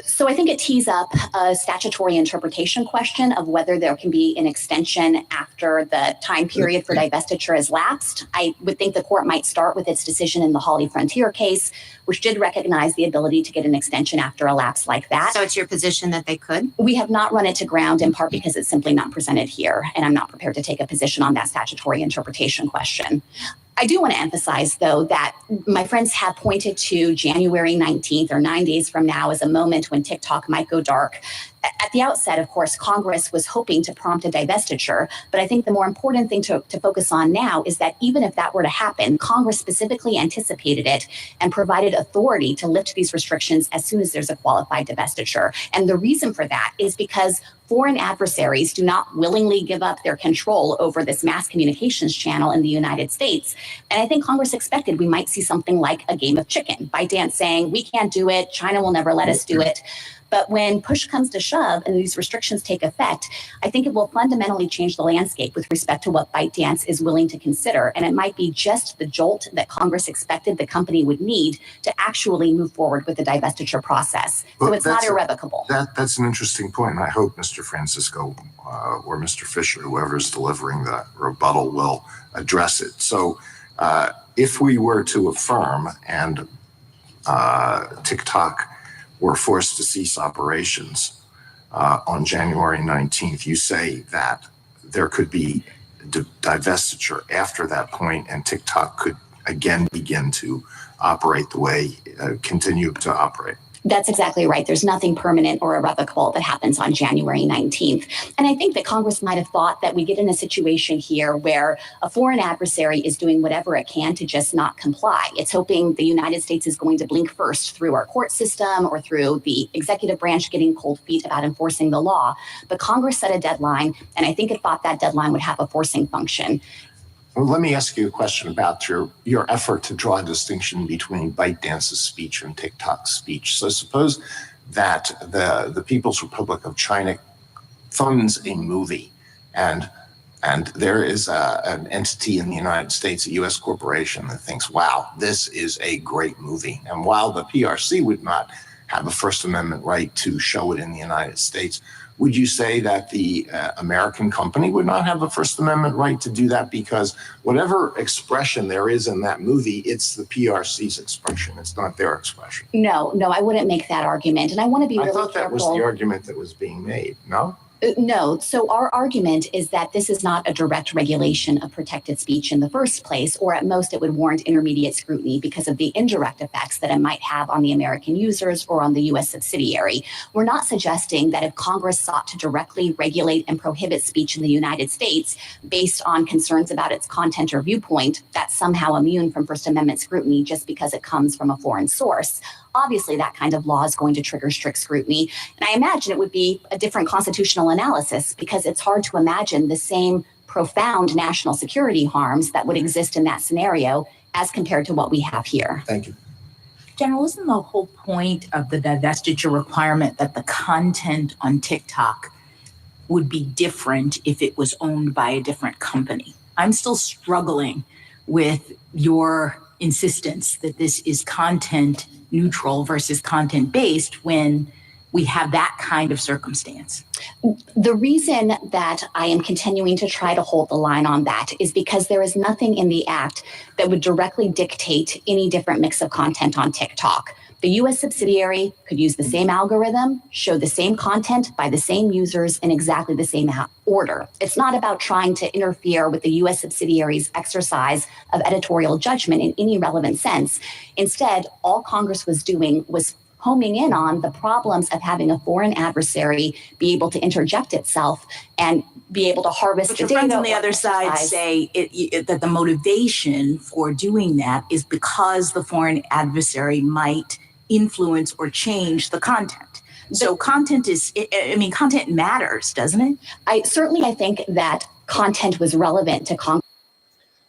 So I think it tees up a statutory interpretation question of whether there can be an extension after the time period for divestiture has lapsed. I would think the court might start with its decision in the Hawley Frontier case, which did recognize the ability to get an extension after a lapse like that. So it's your position that they could? We have not run it to ground, in part because it's simply not presented here, and I'm not prepared to take a position on that statutory interpretation question. I do want to emphasize, though, that my friends have pointed to January 19th or 9 days from now as a moment when TikTok might go dark. At the outset, of course, Congress was hoping to prompt a divestiture, but I think the more important thing to focus on now is that even if that were to happen, Congress specifically anticipated it and provided authority to lift these restrictions as soon as there's a qualified divestiture. And the reason for that is because foreign adversaries do not willingly give up their control over this mass communications channel in the United States. And I think Congress expected we might see something like a game of chicken. ByteDance saying, we can't do it, China will never let us do it. But when push comes to shove and these restrictions take effect, I think it will fundamentally change the landscape with respect to what ByteDance is willing to consider. And it might be just the jolt that Congress expected the company would need to actually move forward with the divestiture process. So it's not irrevocable. That's an interesting point. And I hope Mr. Francisco or Mr. Fisher, whoever's delivering the rebuttal, will address it. So if we were to affirm and TikTok were forced to cease operations on January 19th, you say that there could be divestiture after that point and TikTok could again begin to operate the way, continue to operate. That's exactly right. There's nothing permanent or irrevocable that happens on January 19th. And I think that Congress might have thought that we get in a situation here where a foreign adversary is doing whatever it can to just not comply. It's hoping the United States is going to blink first through our court system or through the executive branch getting cold feet about enforcing the law. But Congress set a deadline, and I think it thought that deadline would have a forcing function. Well, let me ask you a question about your effort to draw a distinction between ByteDance's speech and TikTok's speech. So suppose that the People's Republic of China funds a movie and there is an entity in the United States, a U.S. corporation, that thinks, wow, this is a great movie. And while the PRC would not have a First Amendment right to show it in the United States, would you say that the American company would not have a First Amendment right to do that? Because whatever expression there is in that movie, it's the PRC's expression. It's not their expression. No, I wouldn't make that argument. And I want to be really careful. I thought that was the argument that was being made, no? No. So our argument is that this is not a direct regulation of protected speech in the first place, or at most it would warrant intermediate scrutiny because of the indirect effects that it might have on the American users or on the U.S. subsidiary. We're not suggesting that if Congress sought to directly regulate and prohibit speech in the United States based on concerns about its content or viewpoint, that's somehow immune from First Amendment scrutiny just because it comes from a foreign source. Obviously, that kind of law is going to trigger strict scrutiny. And I imagine it would be a different constitutional analysis because it's hard to imagine the same profound national security harms that would exist in that scenario as compared to what we have here. Thank you. General, isn't the whole point of the divestiture requirement that the content on TikTok would be different if it was owned by a different company? I'm still struggling with your insistence that this is content neutral versus content based when we have that kind of circumstance. The reason that I am continuing to try to hold the line on that is because there is nothing in the act that would directly dictate any different mix of content on TikTok. The US subsidiary could use the same algorithm, show the same content by the same users in exactly the same order. It's not about trying to interfere with the US subsidiary's exercise of editorial judgment in any relevant sense. Instead, all Congress was doing was homing in on the problems of having a foreign adversary be able to interject itself and be able to harvest But the your data. friends on the or other side exercise. say that the motivation for doing that is because the foreign adversary might influence or change the content. So content content matters, doesn't it? I think that content was relevant to Congress.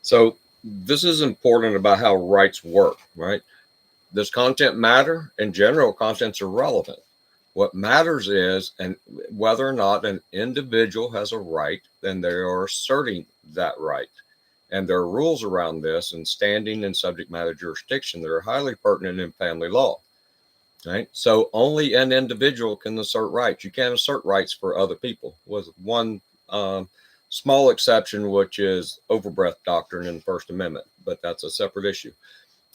So this is important about how rights work, right? Does content matter? In general, content's irrelevant. What matters is and whether or not an individual has a right, then they are asserting that right. And there are rules around this and standing and subject matter jurisdiction that are highly pertinent in family law. Right? So only an individual can assert rights. You can't assert rights for other people, with one small exception, which is overbreadth doctrine in the First Amendment, but that's a separate issue.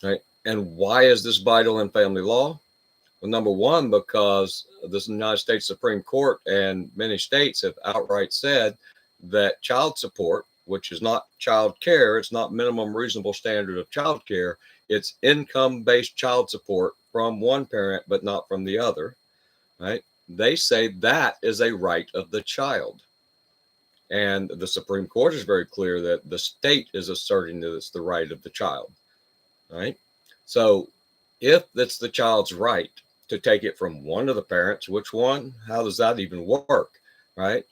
Right? And why is this vital in family law? Well, number one, because the United States Supreme Court and many states have outright said that child support, which is not child care, it's not minimum reasonable standard of child care, it's income-based child support from one parent, but not from the other, right? They say that is a right of the child. And the Supreme Court is very clear that the state is asserting that it's the right of the child, right? So if it's the child's right to take it from one of the parents, which one? How does that even work, right?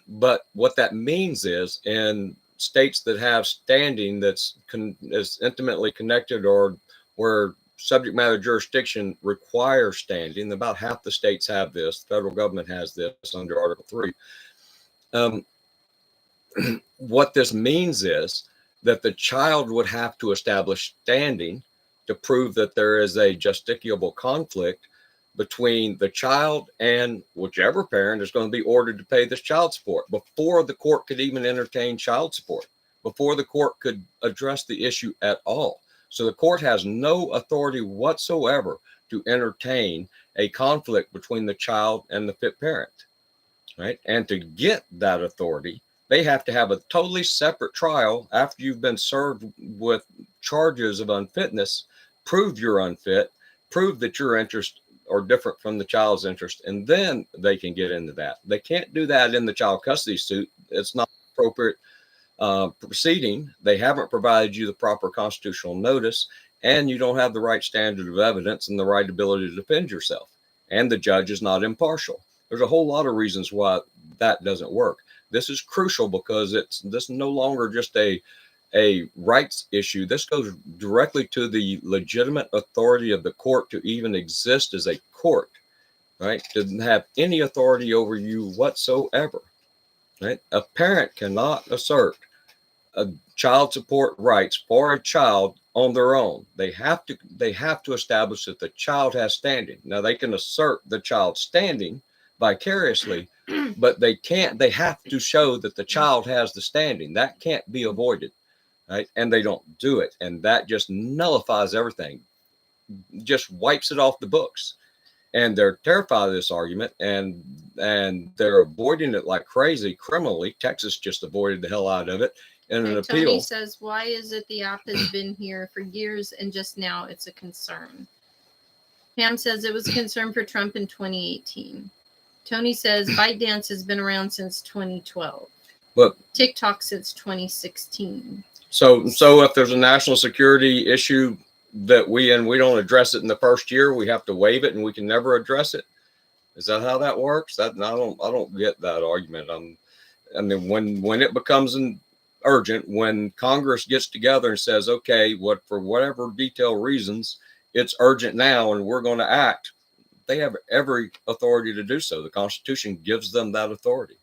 But what that means is in states that have standing that's is intimately connected or where subject matter jurisdiction requires standing, about half the states have this. The federal government has this under Article 3. What this means is that the child would have to establish standing to prove that there is a justiciable conflict between the child and whichever parent is going to be ordered to pay this child support before the court could even entertain child support, before the court could address the issue at all. So the court has no authority whatsoever to entertain a conflict between the child and the fit parent, right? And to get that authority, they have to have a totally separate trial after you've been served with charges of unfitness, prove you're unfit, prove that your interests are different from the child's interest, and then they can get into that. They can't do that in the child custody suit. It's not appropriate proceeding. They haven't provided you the proper constitutional notice, and you don't have the right standard of evidence and the right ability to defend yourself. And the judge is not impartial. There's a whole lot of reasons why that doesn't work. This is crucial because this is no longer just a rights issue. This goes directly to the legitimate authority of the court to even exist as a court, right? To have any authority over you whatsoever, right? A parent cannot assert a child support rights for a child on their own. They have to establish that the child has standing. Now they can assert the child's standing vicariously, but they have to show that the child has the standing. That can't be avoided, right? And they don't do it. And that just nullifies everything, just wipes it off the books. And they're terrified of this argument, and they're avoiding it like crazy criminally. Texas just avoided the hell out of it in an appeal. Tony says, why is it the app has been here for years and just now it's a concern? Pam says it was a concern for Trump in 2018. Tony says ByteDance has been around since 2012. But TikTok since 2016. So if there's a national security issue that we don't address it in the first year, we have to waive it and we can never address it. Is that how that works? I don't get that argument. I mean, when it becomes urgent, when Congress gets together and says, okay, for whatever detailed reasons, it's urgent now and we're going to act, they have every authority to do so. The Constitution gives them that authority.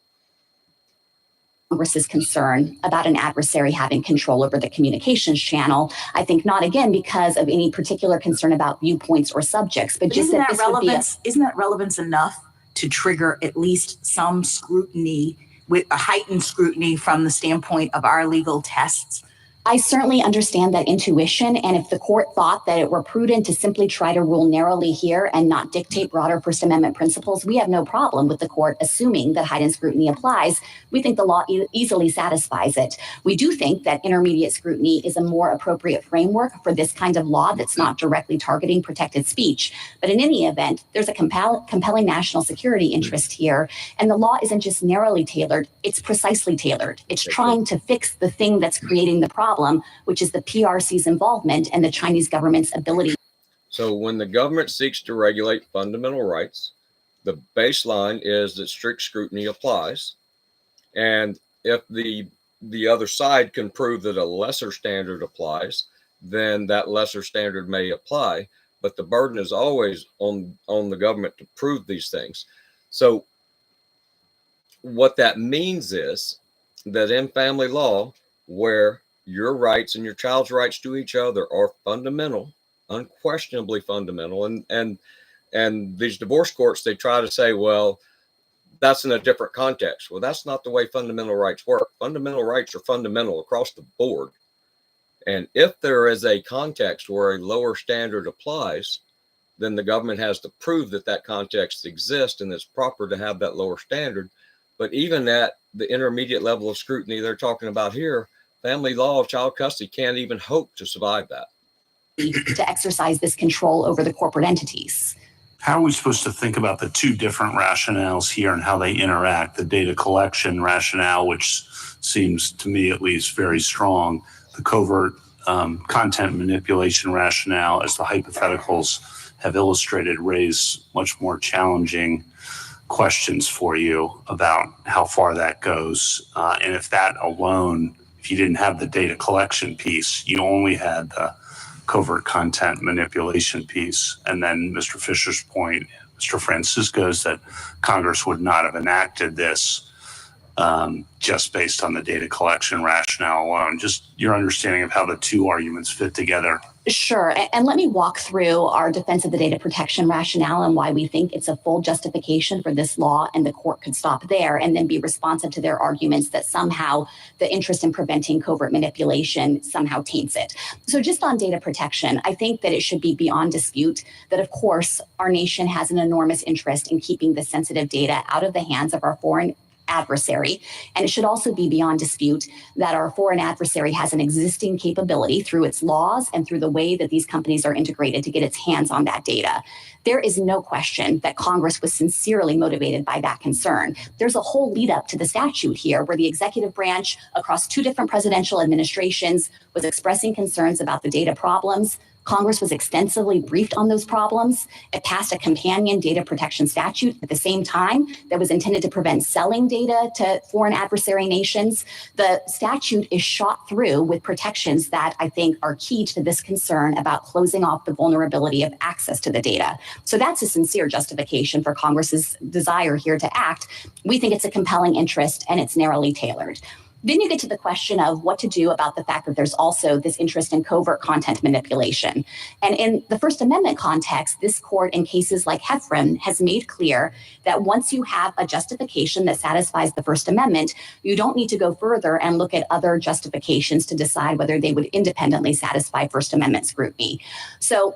Congress's concern about an adversary having control over the communications channel. I think not again because of any particular concern about viewpoints or subjects, but just isn't that that this would be relevance? Isn't that relevance enough to trigger at least some scrutiny, with a heightened scrutiny from the standpoint of our legal tests? I certainly understand that intuition, and if the court thought that it were prudent to simply try to rule narrowly here and not dictate broader First Amendment principles, we have no problem with the court assuming that heightened scrutiny applies. We think the law easily satisfies it. We do think that intermediate scrutiny is a more appropriate framework for this kind of law that's not directly targeting protected speech. But in any event, there's a compelling national security interest here, and the law isn't just narrowly tailored, it's precisely tailored. It's trying to fix the thing that's creating the problem, which is the PRC's involvement and the Chinese government's ability. So when the government seeks to regulate fundamental rights, the baseline is that strict scrutiny applies. And if the other side can prove that a lesser standard applies, then that lesser standard may apply. But the burden is always on the government to prove these things. So what that means is that in family law, where your rights and your child's rights to each other are fundamental, unquestionably fundamental. And these divorce courts, they try to say, well, that's in a different context. Well, that's not the way fundamental rights work. Fundamental rights are fundamental across the board. And if there is a context where a lower standard applies, then the government has to prove that that context exists and it's proper to have that lower standard. But even at the intermediate level of scrutiny they're talking about here, family law of child custody can't even hope to survive that. To exercise this control over the corporate entities. How are we supposed to think about the two different rationales here and how they interact? The data collection rationale, which seems to me at least very strong, the covert content manipulation rationale, as the hypotheticals have illustrated, raise much more challenging questions for you about how far that goes. And if that alone, if you didn't have the data collection piece, you only had the covert content manipulation piece. And then Mr. Fisher's point, Mr. Francisco's, that Congress would not have enacted this just based on the data collection rationale alone. Just your understanding of how the two arguments fit together. Sure. And let me walk through our defense of the data protection rationale and why we think it's a full justification for this law, and the court could stop there and then be responsive to their arguments that somehow the interest in preventing covert manipulation somehow taints it. So just on data protection, I think that it should be beyond dispute that, of course, our nation has an enormous interest in keeping the sensitive data out of the hands of our foreign adversary. And it should also be beyond dispute that our foreign adversary has an existing capability through its laws and through the way that these companies are integrated to get its hands on that data. There is no question that Congress was sincerely motivated by that concern. There's a whole lead up to the statute here where the executive branch across two different presidential administrations was expressing concerns about the data problems. Congress was extensively briefed on those problems. It passed a companion data protection statute at the same time that was intended to prevent selling data to foreign adversary nations. The statute is shot through with protections that I think are key to this concern about closing off the vulnerability of access to the data. So that's a sincere justification for Congress's desire here to act. We think it's a compelling interest and it's narrowly tailored. Then you get to the question of what to do about the fact that there's also this interest in covert content manipulation. And in the First Amendment context, this court in cases like Heffron has made clear that once you have a justification that satisfies the First Amendment, you don't need to go further and look at other justifications to decide whether they would independently satisfy First Amendment scrutiny. So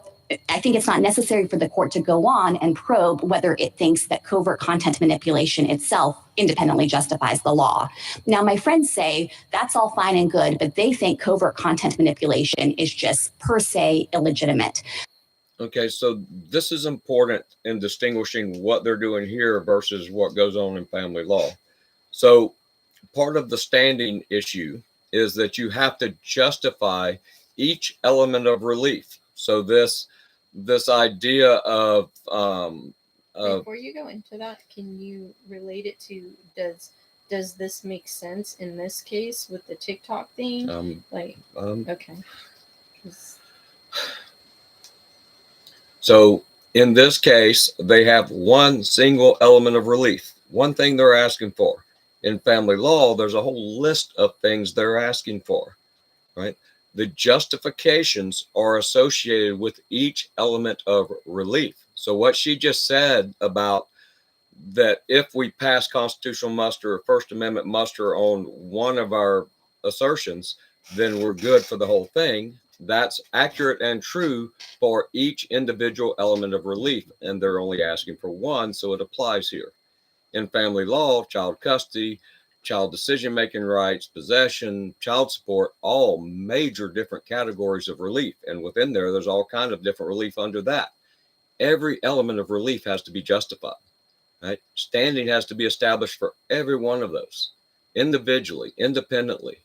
I think it's not necessary for the court to go on and probe whether it thinks that covert content manipulation itself independently justifies the law. Now, my friends say that's all fine and good, but they think covert content manipulation is just per se illegitimate. Okay, so this is important in distinguishing what they're doing here versus what goes on in family law. So part of the standing issue is that you have to justify each element of relief. So this idea of before you go into that, can you relate it to, does does this make sense in this case with the TikTok thing? Okay. So in this case, they have one single element of relief, one thing they're asking for. In family law, there's a whole list of things they're asking for, right? The justifications are associated with each element of relief. So what she just said about that, if we pass constitutional muster or First Amendment muster on one of our assertions, then we're good for the whole thing. That's accurate and true for each individual element of relief, and they're only asking for one, so it applies here. In family law, child custody, child decision-making rights, possession, child support, all major different categories of relief. And within there's all kinds of different relief under that. Every element of relief has to be justified, right? Standing has to be established for every one of those individually, independently.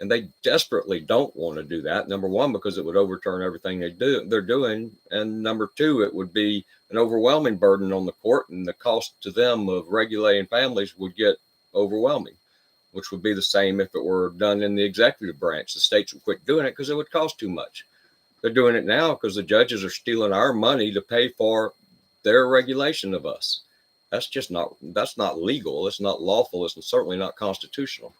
And they desperately don't want to do that. Number one, because it would overturn everything they're doing. And number two, it would be an overwhelming burden on the court, and the cost to them of regulating families would get overwhelming, which would be the same if it were done in the executive branch. The states would quit doing it because it would cost too much. They're doing it now because the judges are stealing our money to pay for their regulation of us. That's not legal. It's not lawful. It's certainly not constitutional.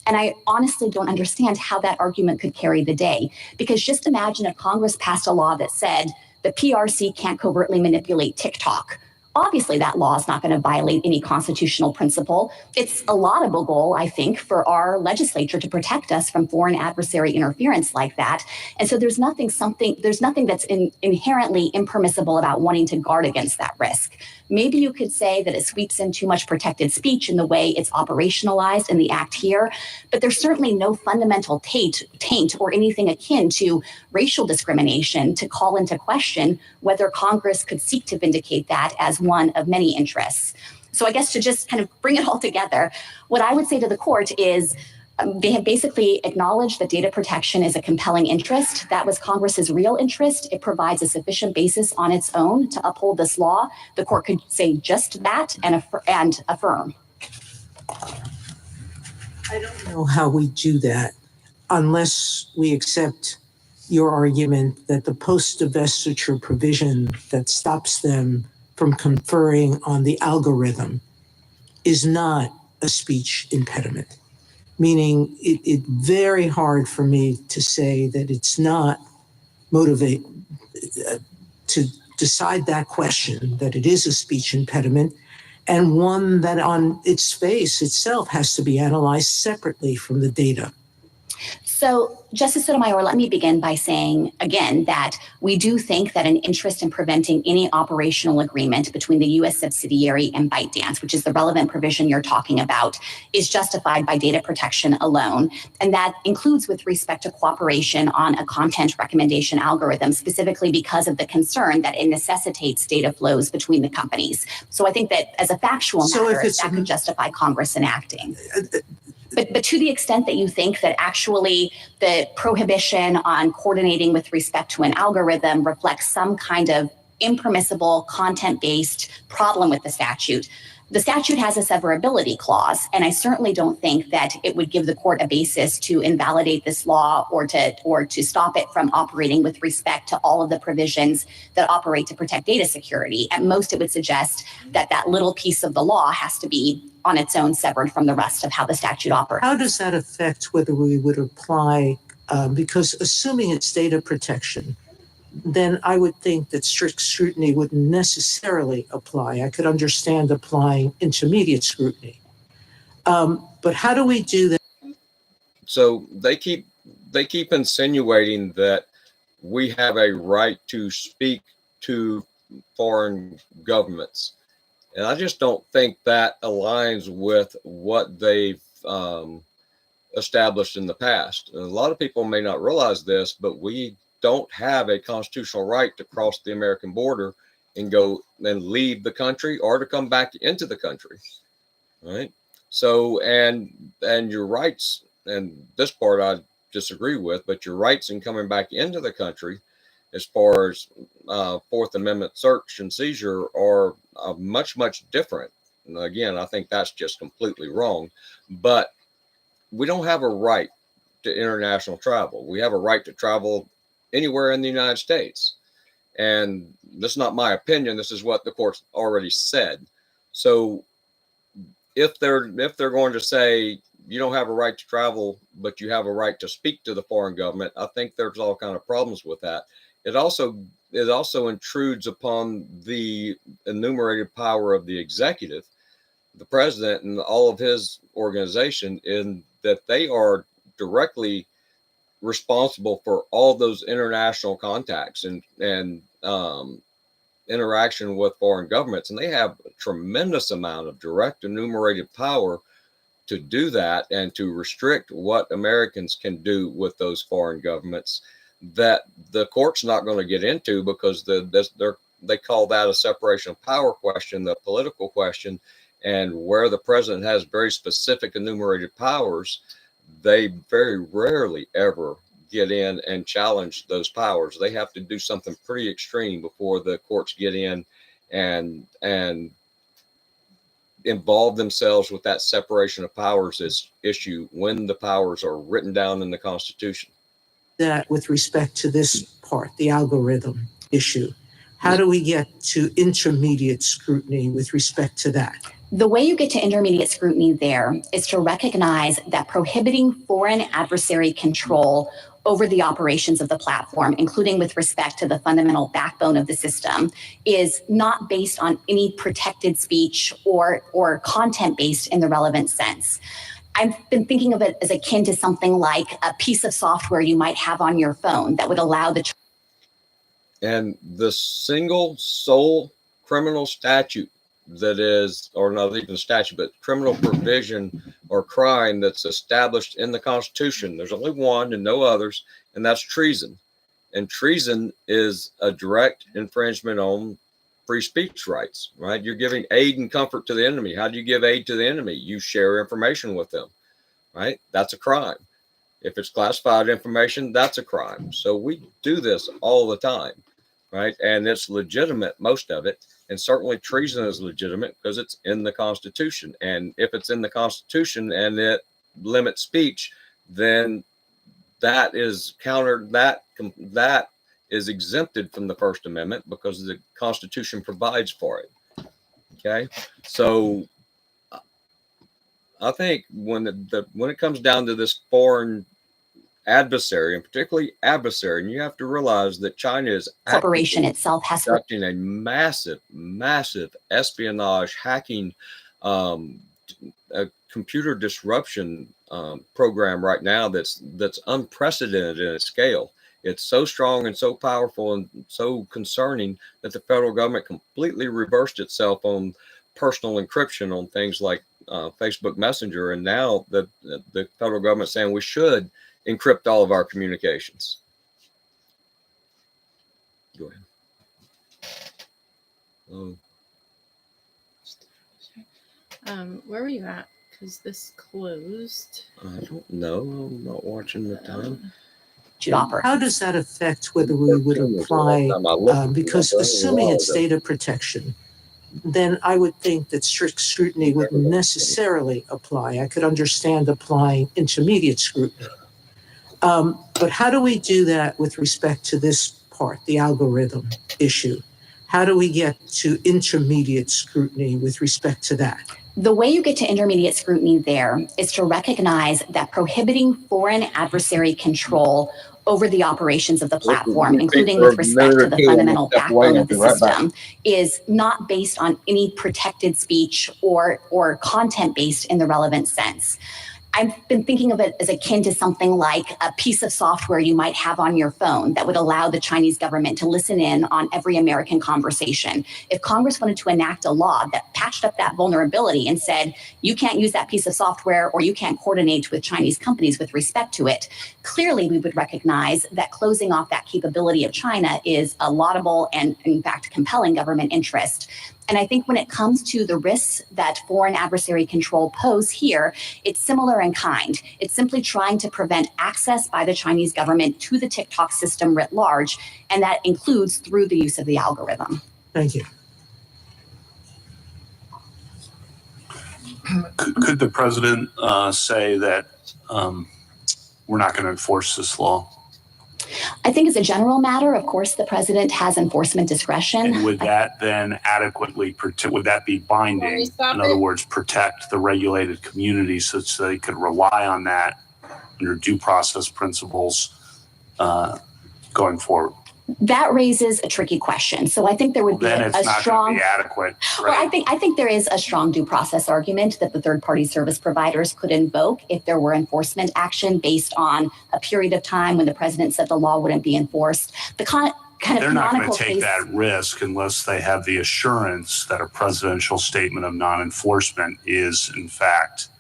And I honestly don't understand how that argument could carry the day. Because just imagine if Congress passed a law that said the PRC can't covertly manipulate TikTok. Obviously, that law is not going to violate any constitutional principle. It's a laudable goal, I think, for our legislature to protect us from foreign adversary interference like that. And so there's nothing that's inherently impermissible about wanting to guard against that risk. Maybe you could say that it sweeps in too much protected speech in the way it's operationalized in the act here, but there's certainly no fundamental taint or anything akin to racial discrimination to call into question whether Congress could seek to vindicate that as one of many interests. So I guess to just kind of bring it all together, what I would say to the court is they have basically acknowledged that data protection is a compelling interest. That was Congress's real interest. It provides a sufficient basis on its own to uphold this law. The court could say just that and affirm. I don't know how we do that unless we accept your argument that the post-divestiture provision that stops them from conferring on the algorithm is not a speech impediment. Meaning it's very hard for me to say that it's not motivate to decide that question, that it is a speech impediment, and one that on its face itself has to be analyzed separately from the data. So, Justice Sotomayor, let me begin by saying, again, that we do think that an interest in preventing any operational agreement between the U.S. subsidiary and ByteDance, which is the relevant provision you're talking about, is justified by data protection alone. And that includes with respect to cooperation on a content recommendation algorithm, specifically because of the concern that it necessitates data flows between the companies. So I think that as a factual matter, that could justify Congress enacting. But to the extent that you think that actually the prohibition on coordinating with respect to an algorithm reflects some kind of impermissible content-based problem with the statute has a severability clause, and I certainly don't think that it would give the court a basis to invalidate this law or to stop it from operating with respect to all of the provisions that operate to protect data security. At most, it would suggest that that little piece of the law has to be on its own severed from the rest of how the statute operates. How does that affect whether we would apply, because assuming it's data protection, then I would think that strict scrutiny wouldn't necessarily apply. I could understand applying intermediate scrutiny. But how do we do that? So they keep insinuating that we have a right to speak to foreign governments. And I just don't think that aligns with what they've established in the past. And a lot of people may not realize this, but we don't have a constitutional right to cross the American border and go and leave the country or to come back into the country, right? So, and your rights, and this part I disagree with, but your rights in coming back into the country as far as Fourth Amendment search and seizure are much, much different. And again, I think that's just completely wrong. But we don't have a right to international travel. We have a right to travel anywhere in the United States. And this is not my opinion. This is what the court's already said. So if they're going to say you don't have a right to travel, but you have a right to speak to the foreign government, I think there's all kind of problems with that. It also intrudes upon the enumerated power of the executive, the president, and all of his organization, in that they are directly responsible for all those international contacts and interaction with foreign governments, and they have a tremendous amount of direct enumerated power to do that and to restrict what Americans can do with those foreign governments, that the court's not going to get into, because they call that a separation of power question, the political question, and where the president has very specific enumerated powers, they very rarely ever get in and challenge those powers. They have to do something pretty extreme before the courts get in and involve themselves with that separation of powers issue when the powers are written down in the Constitution. That with respect to this part, the algorithm issue, how do we get to intermediate scrutiny with respect to that? The way you get to intermediate scrutiny there is to recognize that prohibiting foreign adversary control over the operations of the platform, including with respect to the fundamental backbone of the system, is not based on any protected speech or content based in the relevant sense. I've been thinking of it as akin to something like a piece of software you might have on your phone that would allow the... And the single sole criminal statute that is, or not even statute, but criminal provision or crime that's established in the Constitution, there's only one and no others, and that's treason. And treason is a direct infringement on free speech rights, right? You're giving aid and comfort to the enemy. How do you give aid to the enemy? You share information with them, right? That's a crime. If it's classified information, that's a crime. So we do this all the time, right? And it's legitimate, most of it. And certainly treason is legitimate because it's in the Constitution. And if it's in the Constitution and it limits speech, then that is countered, that is exempted from the First Amendment because the Constitution provides for it. Okay. So I think when it comes down to this foreign adversary, and particularly adversary, and you have to realize that China is corporation itself has conducting a massive espionage, hacking, a computer disruption program right now that's unprecedented in its scale. It's so strong and so powerful and so concerning that the federal government completely reversed itself on personal encryption on things like Facebook Messenger, and now the federal government saying we should encrypt all of our communications. Go ahead. Where were you at? Because this closed. I don't know. I'm not watching the time. How does that affect whether we would apply, because assuming it's data protection, then I would think that strict scrutiny wouldn't necessarily apply. I could understand applying intermediate scrutiny. But how do we do that with respect to this part, the algorithm issue? How do we get to intermediate scrutiny with respect to that? The way you get to intermediate scrutiny there is to recognize that prohibiting foreign adversary control over the operations of the platform, including with respect to the fundamental backbone of the system, is not based on any protected speech or content based in the relevant sense. I've been thinking of it as akin to something like a piece of software you might have on your phone that would allow the Chinese government to listen in on every American conversation. If Congress wanted to enact a law that patched up that vulnerability and said, you can't use that piece of software or you can't coordinate with Chinese companies with respect to it, clearly we would recognize that closing off that capability of China is a laudable and, in fact, compelling government interest. And I think when it comes to the risks that foreign adversary control pose here, it's similar in kind. It's simply trying to prevent access by the Chinese government to the TikTok system writ large, and that includes through the use of the algorithm. Thank you. Could the president say that we're not going to enforce this law? I think as a general matter, of course, the president has enforcement discretion. And would that then adequately protect, would that be binding? In other words, protect the regulated community such that they could rely on that under due process principles going forward? That raises a tricky question. So I think there would be Then it's a not strong. going to be adequate. Well, Right? I think there is a strong due process argument that the third-party service providers could invoke if there were enforcement action based on a period of time when the president said the law wouldn't be enforced. The kind of They're not going canonical to take case. that risk unless they have the assurance that a presidential statement of non-enforcement is, in fact,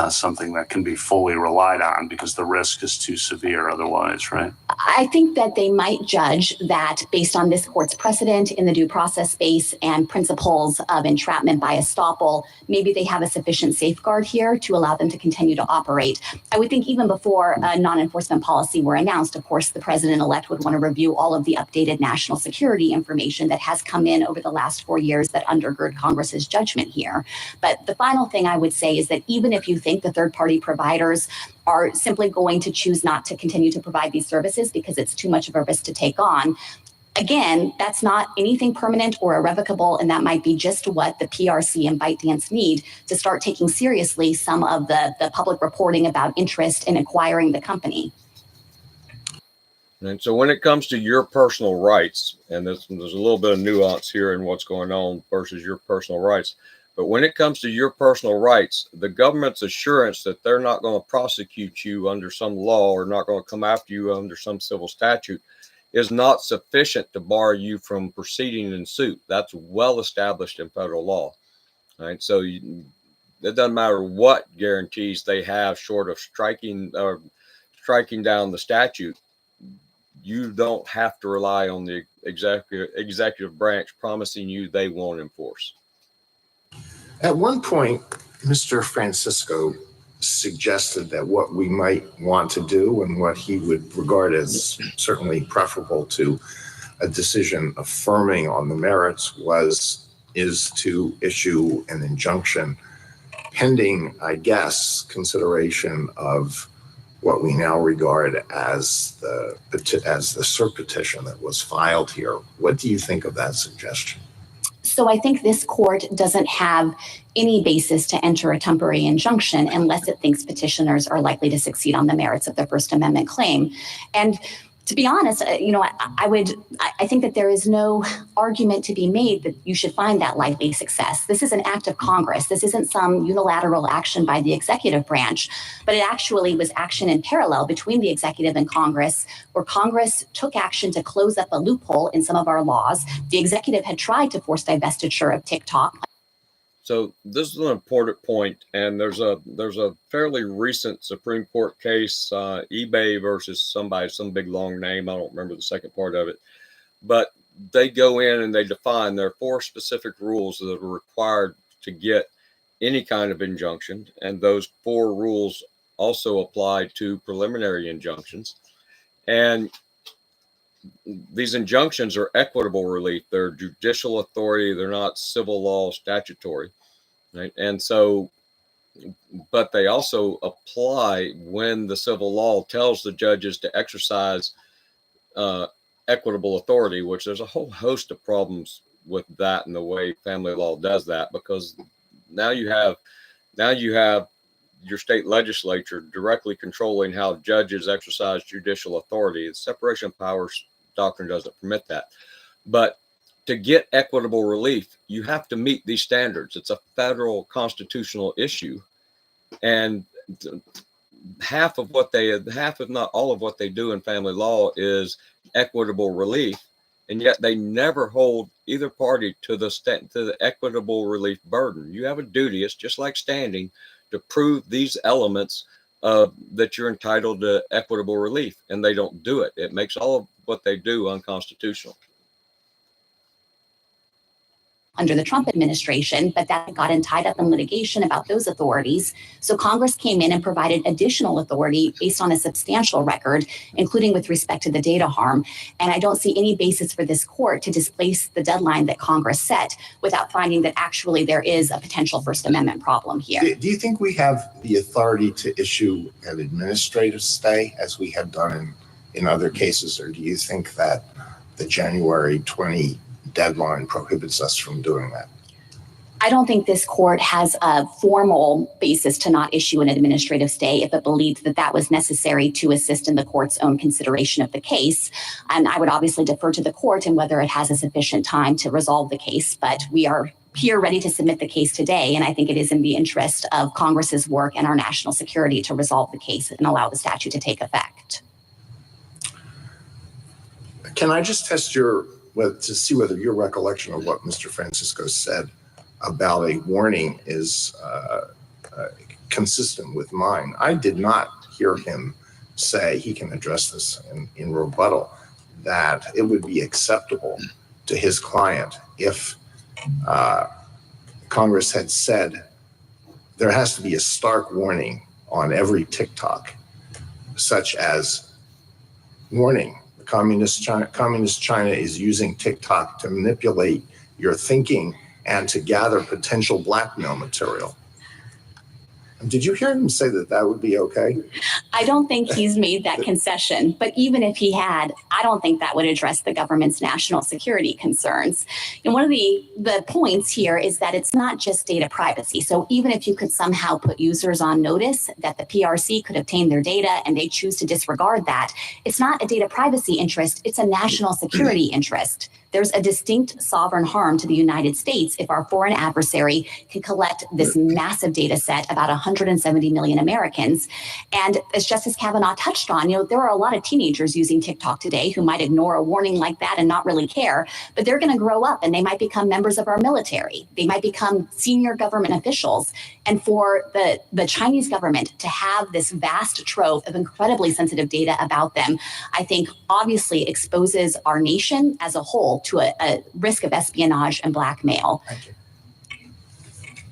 something that can be fully relied on, because the risk is too severe otherwise, right? I think that they might judge that based on this court's precedent in the due process space and principles of entrapment by estoppel, maybe they have a sufficient safeguard here to allow them to continue to operate. I would think even before a non-enforcement policy were announced, of course, the president-elect would want to review all of the updated national security information that has come in over the last 4 years that undergird Congress's judgment here. But the final thing I would say is that even if you think the third-party providers are simply going to choose not to continue to provide these services because it's too much of a risk to take on, again, that's not anything permanent or irrevocable, and that might be just what the PRC and ByteDance need to start taking seriously some of the public reporting about interest in acquiring the company. And so when it comes to your personal rights, and there's a little bit of nuance here in what's going on versus your personal rights, but when it comes to your personal rights, the government's assurance that they're not going to prosecute you under some law or not going to come after you under some civil statute is not sufficient to bar you from proceeding in suit. That's well established in federal law. Right? So it doesn't matter what guarantees they have short of striking down the statute. You don't have to rely on the executive branch promising you they won't enforce. At one point, Mr. Francisco suggested that what we might want to do and what he would regard as certainly preferable to a decision affirming on the merits is to issue an injunction pending, I guess, consideration of what we now regard as the cert petition that was filed here. What do you think of that suggestion? So I think this court doesn't have any basis to enter a temporary injunction unless it thinks petitioners are likely to succeed on the merits of their First Amendment claim. And to be honest, I think that there is no argument to be made that you should find that likely success. This is an act of Congress. This isn't some unilateral action by the executive branch, but it actually was action in parallel between the executive and Congress, where Congress took action to close up a loophole in some of our laws. The executive had tried to force divestiture of TikTok. So this is an important point, and there's a fairly recent Supreme Court case, eBay versus somebody, some big long name. I don't remember the second part of it, but they go in and they define there are 4 specific rules that are required to get any kind of injunction, and those 4 rules also apply to preliminary injunctions. And these injunctions are equitable relief. They're judicial authority. They're not civil law statutory, right? And so, but they also apply when the civil law tells the judges to exercise equitable authority, which there's a whole host of problems with that and the way family law does that, because now you have your state legislature directly controlling how judges exercise judicial authority. The separation of powers doctrine doesn't permit that. But to get equitable relief, you have to meet these standards. It's a federal constitutional issue. And half if not all of what they do in family law is equitable relief. And yet they never hold either party to the equitable relief burden. You have a duty, it's just like standing, to prove these elements that you're entitled to equitable relief, and they don't do it. It makes all of what they do unconstitutional. under the Trump administration, but that got tied up in litigation about those authorities. So Congress came in and provided additional authority based on a substantial record, including with respect to the data harm. And I don't see any basis for this court to displace the deadline that Congress set without finding that actually there is a potential First Amendment problem here. Do you think we have the authority to issue an administrative stay as we have done in other cases, or do you think that the January 20 deadline prohibits us from doing that? I don't think this court has a formal basis to not issue an administrative stay if it believed that that was necessary to assist in the court's own consideration of the case. And I would obviously defer to the court and whether it has a sufficient time to resolve the case, but we are here ready to submit the case today. And I think it is in the interest of Congress's work and our national security to resolve the case and allow the statute to take effect. Can I just test to see whether your recollection of what Mr. Francisco said about a warning is consistent with mine? I did not hear him say, he can address this in rebuttal, that it would be acceptable to his client if Congress had said there has to be a stark warning on every TikTok, such as warning. Communist China is using TikTok to manipulate your thinking and to gather potential blackmail material. Did you hear him say that that would be okay? I don't think he's made that concession, but even if he had, I don't think that would address the government's national security concerns. And one of the points here is that it's not just data privacy. So even if you could somehow put users on notice that the PRC could obtain their data and they choose to disregard that, it's not a data privacy interest, it's a national security interest. There's a distinct sovereign harm to the United States if our foreign adversary can collect this massive data set about 170 million Americans. And as Justice Kavanaugh touched on, there are a lot of teenagers using TikTok today who might ignore a warning like that and not really care, but they're going to grow up and they might become members of our military. They might become senior government officials. And for the Chinese government to have this vast trove of incredibly sensitive data about them, I think obviously exposes our nation as a whole to a risk of espionage and blackmail. Thank you.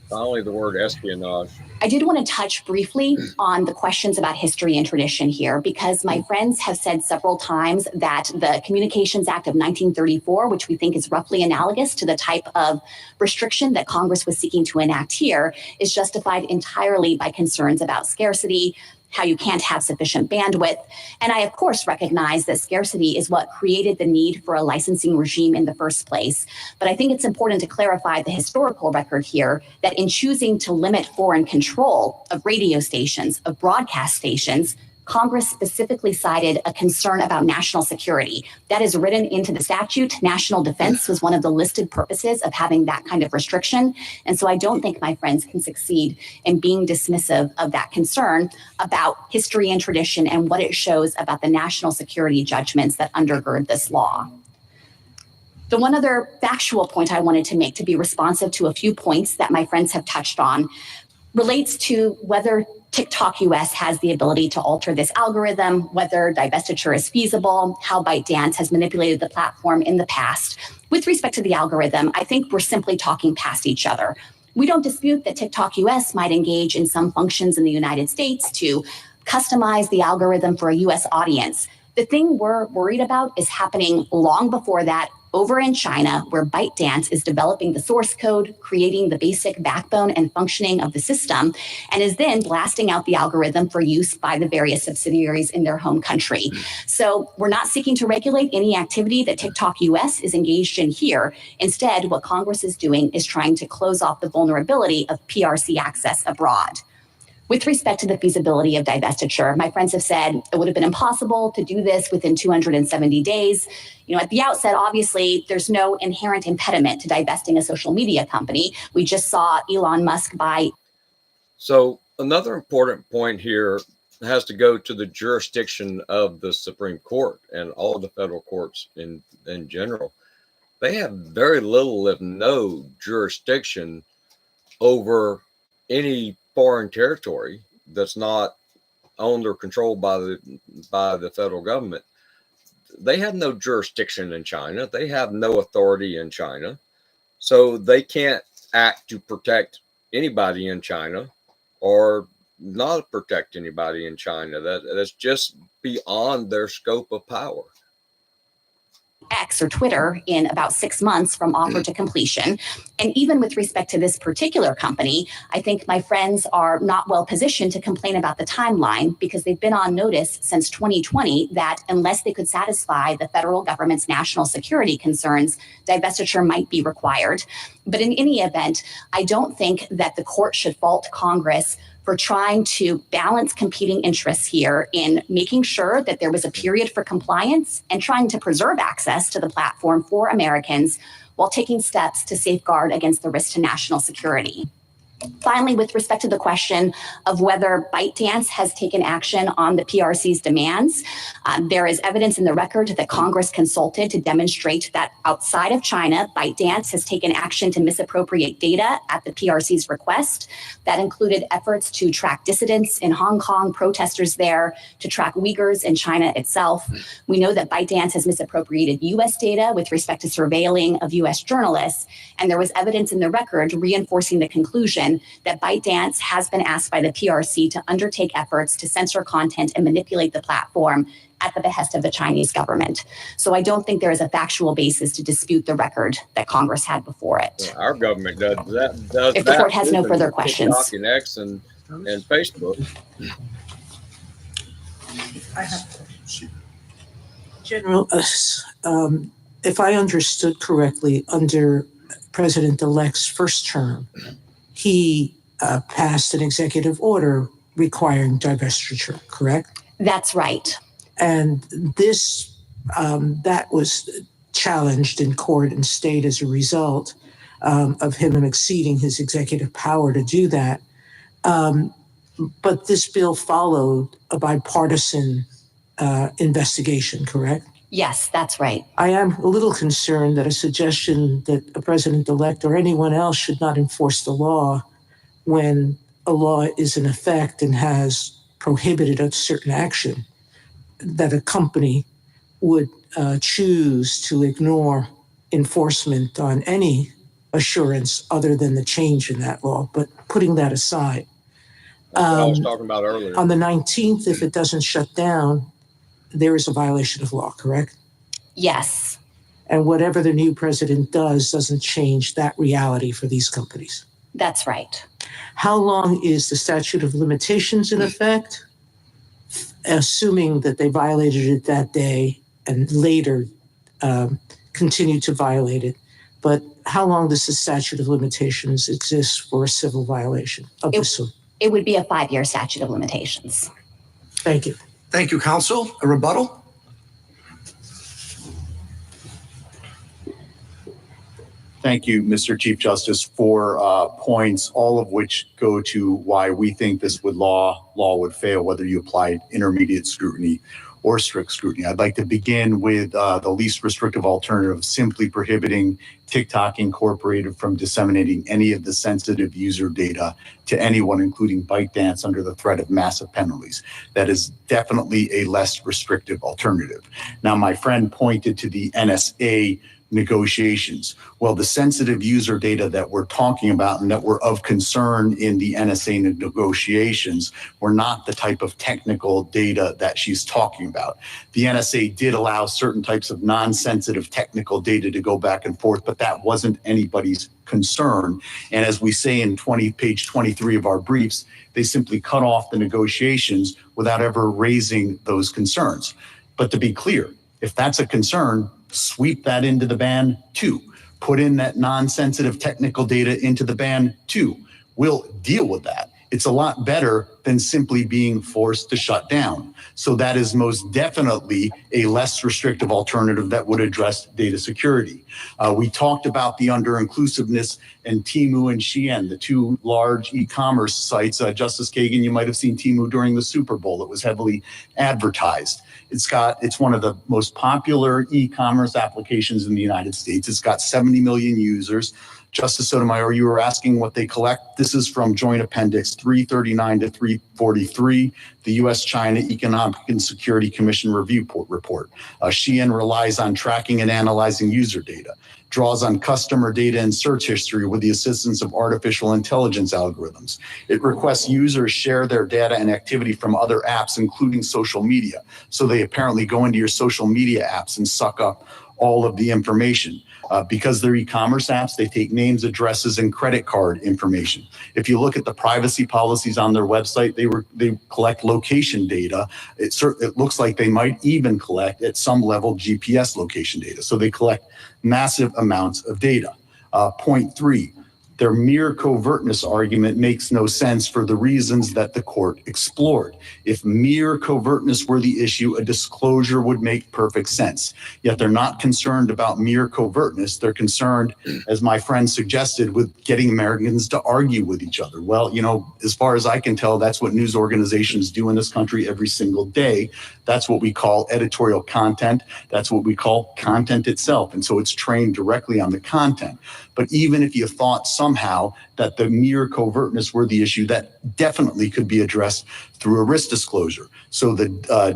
Finally, the word espionage. I did want to touch briefly on the questions about history and tradition here, because my friends have said several times that the Communications Act of 1934, which we think is roughly analogous to the type of restriction that Congress was seeking to enact here, is justified entirely by concerns about scarcity, how you can't have sufficient bandwidth. And I, of course, recognize that scarcity is what created the need for a licensing regime in the first place. But I think it's important to clarify the historical record here that in choosing to limit foreign control of radio stations, of broadcast stations, Congress specifically cited a concern about national security. That is written into the statute. National defense was one of the listed purposes of having that kind of restriction. And so I don't think my friends can succeed in being dismissive of that concern about history and tradition and what it shows about the national security judgments that undergird this law. The one other factual point I wanted to make, to be responsive to a few points that my friends have touched on, relates to whether TikTok US has the ability to alter this algorithm, whether divestiture is feasible, how ByteDance has manipulated the platform in the past. With respect to the algorithm, I think we're simply talking past each other. We don't dispute that TikTok US might engage in some functions in the United States to customize the algorithm for a US audience. The thing we're worried about is happening long before that over in China, where ByteDance is developing the source code, creating the basic backbone and functioning of the system, and is then blasting out the algorithm for use by the various subsidiaries in their home country. So we're not seeking to regulate any activity that TikTok US is engaged in here. Instead, what Congress is doing is trying to close off the vulnerability of PRC access abroad. With respect to the feasibility of divestiture, my friends have said it would have been impossible to do this within 270 days. At the outset, obviously, there's no inherent impediment to divesting a social media company. We just saw Elon Musk buy. So another important point here has to go to the jurisdiction of the Supreme Court and all of the federal courts in general. They have very little, if no, jurisdiction over any foreign territory that's not owned or controlled by the federal government. They have no jurisdiction in China. They have no authority in China. So they can't act to protect anybody in China or not protect anybody in China. That's just beyond their scope of power. X or Twitter in about 6 months from offer to completion. And even with respect to this particular company, I think my friends are not well positioned to complain about the timeline because they've been on notice since 2020 that unless they could satisfy the federal government's national security concerns, divestiture might be required. But in any event, I don't think that the court should fault Congress for trying to balance competing interests here in making sure that there was a period for compliance and trying to preserve access to the platform for Americans while taking steps to safeguard against the risk to national security. Finally, with respect to the question of whether ByteDance has taken action on the PRC's demands, there is evidence in the record that Congress consulted to demonstrate that outside of China, ByteDance has taken action to misappropriate data at the PRC's request. That included efforts to track dissidents in Hong Kong, protesters there, to track Uyghurs in China itself. We know that ByteDance has misappropriated U.S. data with respect to surveilling of U.S. journalists, and there was evidence in the record reinforcing the conclusion that ByteDance has been asked by the PRC to undertake efforts to censor content and manipulate the platform at the behest of the Chinese government. So I don't think there is a factual basis to dispute the record that Congress had before it. Our government does that. If the court has no further questions. TikTok and X and Facebook. I have General, if I understood correctly, under President-elect's first term, he passed an executive order requiring divestiture, correct? That's right. And this, that was challenged in court and state as a result of him exceeding his executive power to do that. But this bill followed a bipartisan investigation, correct? Yes, that's right. I am a little concerned that a suggestion that a president-elect or anyone else should not enforce the law when a law is in effect and has prohibited a certain action, that a company would choose to ignore enforcement on any assurance other than the change in that law. But putting that aside, That's what I was talking about earlier. on the 19th, if it doesn't shut down, there is a violation of law, correct? Yes. And whatever the new president does doesn't change that reality for these companies. That's right. How long is the statute of limitations in effect? Assuming that they violated it that day and later continue to violate it. But how long does the statute of limitations exist for a civil violation of this one? It would be a 5-year statute of limitations. Thank you. Thank you, counsel. A rebuttal? Thank you, Mr. Chief Justice, for points, all of which go to why we think this law would fail, whether you applied intermediate scrutiny or strict scrutiny. I'd like to begin with the least restrictive alternative, simply prohibiting TikTok Incorporated from disseminating any of the sensitive user data to anyone, including ByteDance, under the threat of massive penalties. That is definitely a less restrictive alternative. Now, my friend pointed to the NSA negotiations. Well, the sensitive user data that we're talking about and that were of concern in the NSA negotiations were not the type of technical data that she's talking about. The NSA did allow certain types of non-sensitive technical data to go back and forth, but that wasn't anybody's concern. And as we say in page 23 of our briefs, they simply cut off the negotiations without ever raising those concerns. But to be clear, if that's a concern, sweep that into the ban too. Put in that non-sensitive technical data into the ban too. We'll deal with that. It's a lot better than simply being forced to shut down. So that is most definitely a less restrictive alternative that would address data security. We talked about the under-inclusiveness and Temu and Shein, the two large e-commerce sites. Justice Kagan, you might have seen Temu during the Super Bowl. It was heavily advertised. It's one of the most popular e-commerce applications in the United States. It's got 70 million users. Justice Sotomayor, you were asking what they collect. This is from Joint Appendix 339 to 343, the U.S.-China Economic and Security Commission Review Report. Shein relies on tracking and analyzing user data. draws on customer data and search history with the assistance of artificial intelligence algorithms. It requests users share their data and activity from other apps, including social media. So they apparently go into your social media apps and suck up all of the information. Because they're e-commerce apps, they take names, addresses, and credit card information. If you look at the privacy policies on their website, they collect location data. It looks like they might even collect at some level GPS location data. So they collect massive amounts of data. Point 3, their mere covertness argument makes no sense for the reasons that the court explored. If mere covertness were the issue, a disclosure would make perfect sense. Yet they're not concerned about mere covertness. They're concerned, as my friend suggested, with getting Americans to argue with each other. Well, you know, as far as I can tell, that's what news organizations do in this country every single day. That's what we call editorial content. That's what we call content itself. And so it's trained directly on the content. But even if you thought somehow that the mere covertness were the issue, that definitely could be addressed through a risk disclosure. So the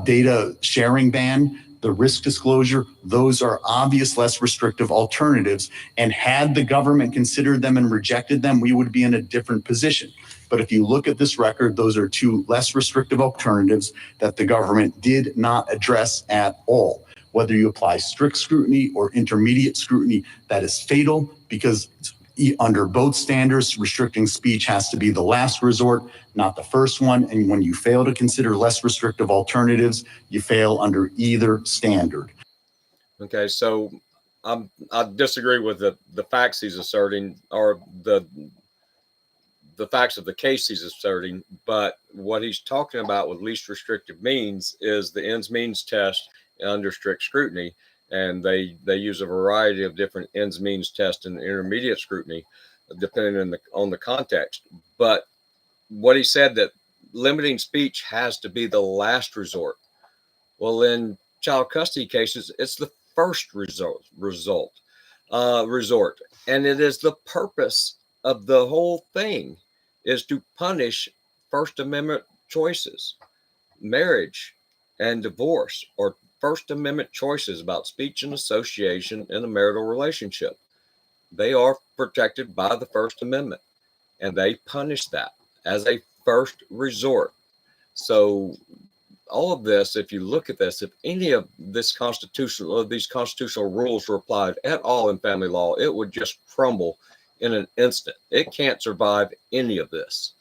data sharing ban, the risk disclosure, those are obvious, less restrictive alternatives. And had the government considered them and rejected them, we would be in a different position. But if you look at this record, those are two less restrictive alternatives that the government did not address at all. Whether you apply strict scrutiny or intermediate scrutiny, that is fatal, because under both standards, restricting speech has to be the last resort, not the first one. And when you fail to consider less restrictive alternatives, you fail under either standard. Okay, so I disagree with the facts he's asserting, or the facts of the case he's asserting, but what he's talking about with least restrictive means is the ends means test under strict scrutiny. And they use a variety of different ends means tests and intermediate scrutiny, depending on the context. But what he said, that limiting speech has to be the last resort. Well, in child custody cases, it's the first resort, and it is the purpose of the whole thing is to punish First Amendment choices. Marriage and divorce or First Amendment choices about speech and association in a marital relationship. They are protected by the First Amendment, and they punish that as a first resort. So all of this, if you look at this, if any of these constitutional rules were applied at all in family law, it would just crumble in an instant. It can't survive any of this.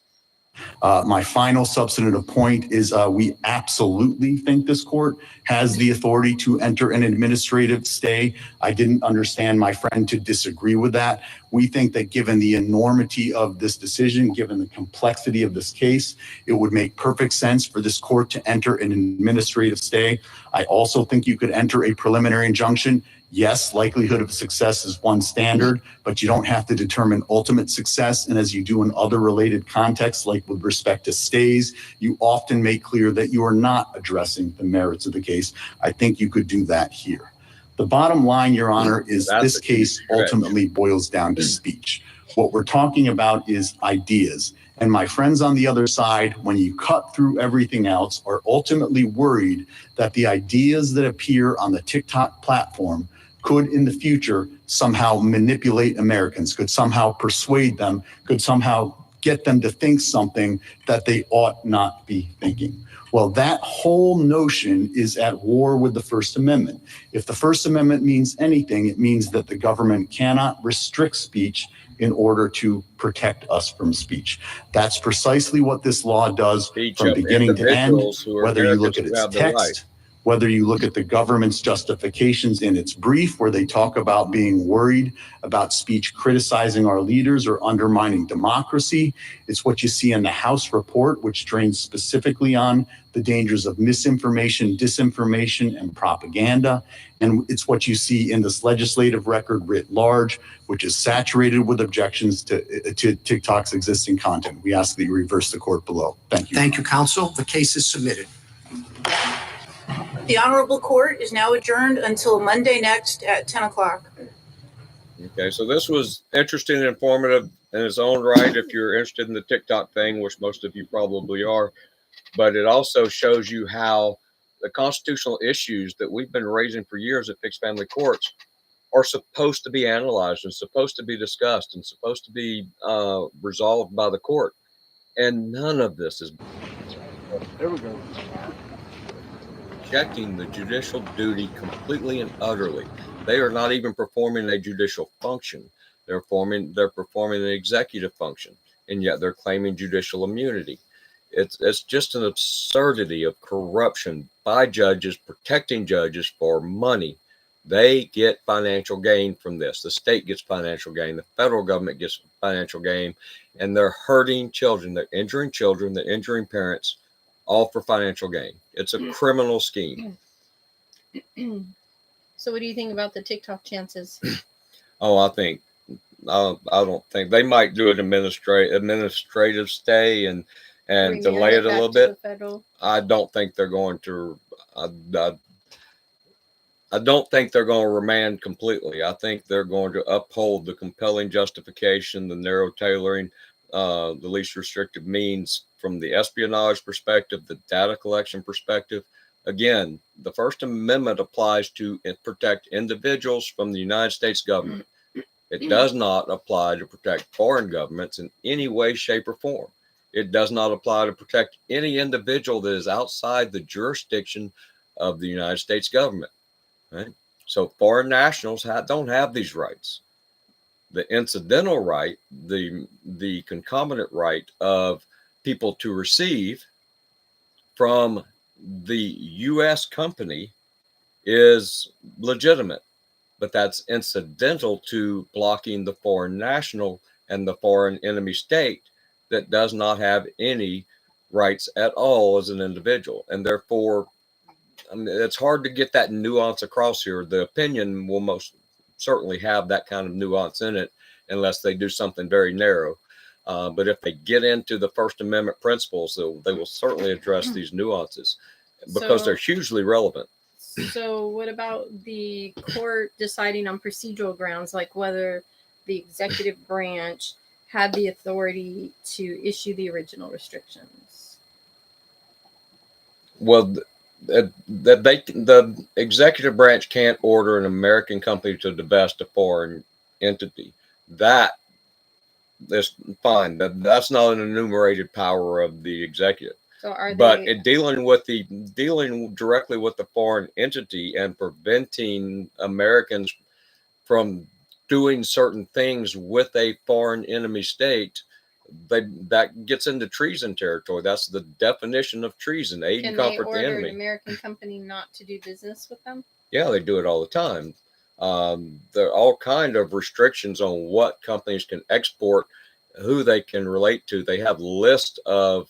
My final substantive point is we absolutely think this court has the authority to enter an administrative stay. I didn't understand my friend to disagree with that. We think that given the enormity of this decision, given the complexity of this case, it would make perfect sense for this court to enter an administrative stay. I also think you could enter a preliminary injunction. Yes, likelihood of success is one standard, but you don't have to determine ultimate success. And as you do in other related contexts, like with respect to stays, you often make clear that you are not addressing the merits of the case. I think you could do that here. The bottom line, Your Honor, is this case ultimately boils down to speech. What we're talking about is ideas. And my friends on the other side, when you cut through everything else, are ultimately worried that the ideas that appear on the TikTok platform could in the future somehow manipulate Americans, could somehow persuade them, could somehow get them to think something that they ought not be thinking. Well, that whole notion is at war with the First Amendment. If the First Amendment means anything, it means that the government cannot restrict speech in order to protect us from speech. That's precisely what this law does from beginning to end, whether you look at its text, whether you look at the government's justifications in its brief, where they talk about being worried about speech criticizing our leaders or undermining democracy. It's what you see in the House report, which trains specifically on the dangers of misinformation, disinformation, and propaganda. And it's what you see in this legislative record writ large, which is saturated with objections to TikTok's existing content. We ask that you reverse the court below. Thank you. Thank you, counsel. The case is submitted. The Honorable Court is now adjourned until Monday next at 10 o'clock. Okay, so this was interesting and informative in its own right if you're interested in the TikTok thing, which most of you probably are. But it also shows you how the constitutional issues that we've been raising for years at fixed family courts are supposed to be analyzed and supposed to be discussed and supposed to be resolved by the court. And none of this is There we go. checking the judicial duty completely and utterly. They are not even performing a judicial function. They're performing an executive function, and yet they're claiming judicial immunity. It's just an absurdity of corruption by judges, protecting judges for money. They get financial gain from this. The state gets financial gain. The federal government gets financial gain, and they're hurting children. They're injuring parents, all for financial gain. It's a criminal scheme. So what do you think about the TikTok chances? Oh, I don't think they might do an administrative stay and delay it a little bit. I don't think they're going to. I don't think they're going to remand completely. I think they're going to uphold the compelling justification, the narrow tailoring, the least restrictive means from the espionage perspective, the data collection perspective. Again, the First Amendment applies to protect individuals from the United States government. It does not apply to protect foreign governments in any way, shape, or form. It does not apply to protect any individual that is outside the jurisdiction of the United States government. Right? So foreign nationals don't have these rights. The incidental right, the concomitant right of people to receive from the U.S. company is legitimate, but that's incidental to blocking the foreign national and the foreign enemy state that does not have any rights at all as an individual. And therefore, I mean, it's hard to get that nuance across here. The opinion will most certainly have that kind of nuance in it unless they do something very narrow. But if they get into the First Amendment principles, they will certainly address these nuances because they're hugely relevant. So what about the court deciding on procedural grounds, like whether the executive branch had the authority to issue the original restrictions? Well, the executive branch can't order an American company to divest a foreign entity. That is fine. That's not an enumerated power of the executive. So are but they dealing directly with the foreign entity and preventing Americans from doing certain things with a foreign enemy state, that gets into treason territory. That's the definition of treason. Aid and comfort the enemy. Can they order an American company not to do business with them? Yeah, they do it all the time. There are all kind of restrictions on what companies can export, who they can relate to. They have lists of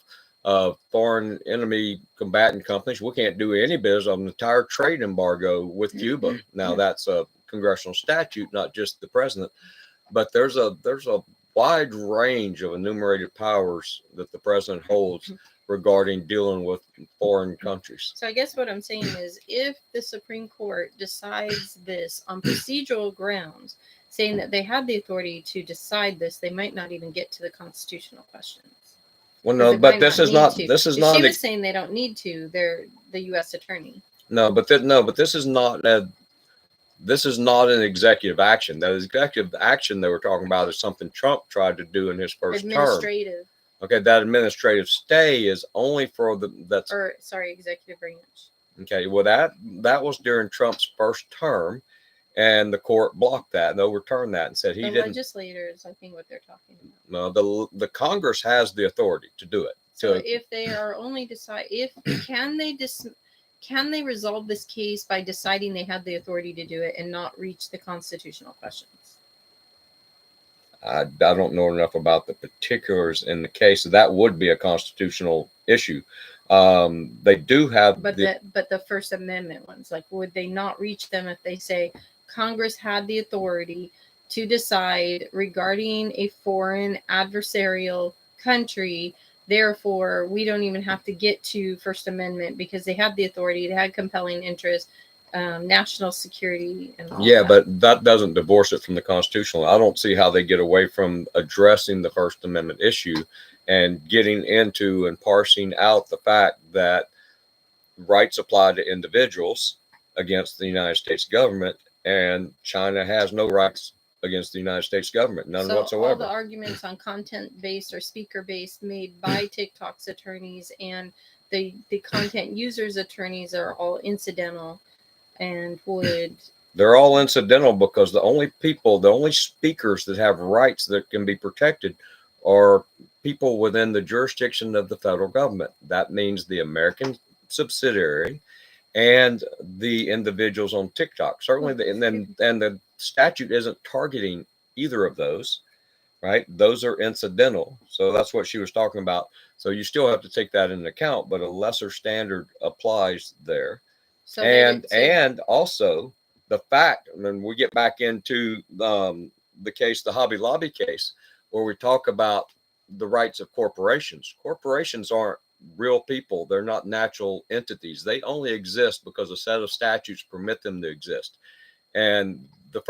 foreign enemy combatant companies. We can't do any business on an entire trade embargo with Cuba. Now that's a congressional statute, not just the president. But there's a wide range of enumerated powers that the president holds regarding dealing with foreign countries. So I guess what I'm saying is, if the Supreme Court decides this on procedural grounds, saying that they have the authority to decide this, they might not even get to the constitutional questions. Well, no, but this is not. This is not. She was saying they don't need to. They're the U.S. attorney. No, but this is not. This is not an executive action. That executive action they were talking about is something Trump tried to do in his first term. Okay, that administrative stay is only for executive branch. Okay, well that was during Trump's first term, and the court blocked that and overturned that and said he didn't. Legislators, I think, what they're talking about. No, the Congress has the authority to do it. So if they are only can they resolve this case by deciding they have the authority to do it and not reach the constitutional questions? I don't know enough about the particulars in the case. That would be a constitutional issue. They do have, but the First Amendment ones, like, would they not reach them if they say Congress had the authority to decide regarding a foreign adversarial country? Therefore, we don't even have to get to First Amendment because they had the authority. They had compelling interest, national security, and all that. But that doesn't divorce it from the constitutional. I don't see how they get away from addressing the First Amendment issue and getting into and parsing out the fact that rights apply to individuals against the United States government and China has no rights against the United States government, none So all whatsoever. the arguments on content-based or speaker-based made by TikTok's attorneys and the content users' attorneys are all incidental and would. They're all incidental because the only speakers that have rights that can be protected are people within the jurisdiction of the federal government. That means the American subsidiary and the individuals on TikTok. Certainly, and the statute isn't targeting either of those, right? Those are incidental. So that's what she was talking about. So you still have to take that into account, but a lesser standard applies there. So and also the fact, and then we get back into the case, the Hobby Lobby case, where we talk about the rights of corporations. Corporations aren't real people. They're not natural entities. They only exist because a set of statutes permit them to exist. And the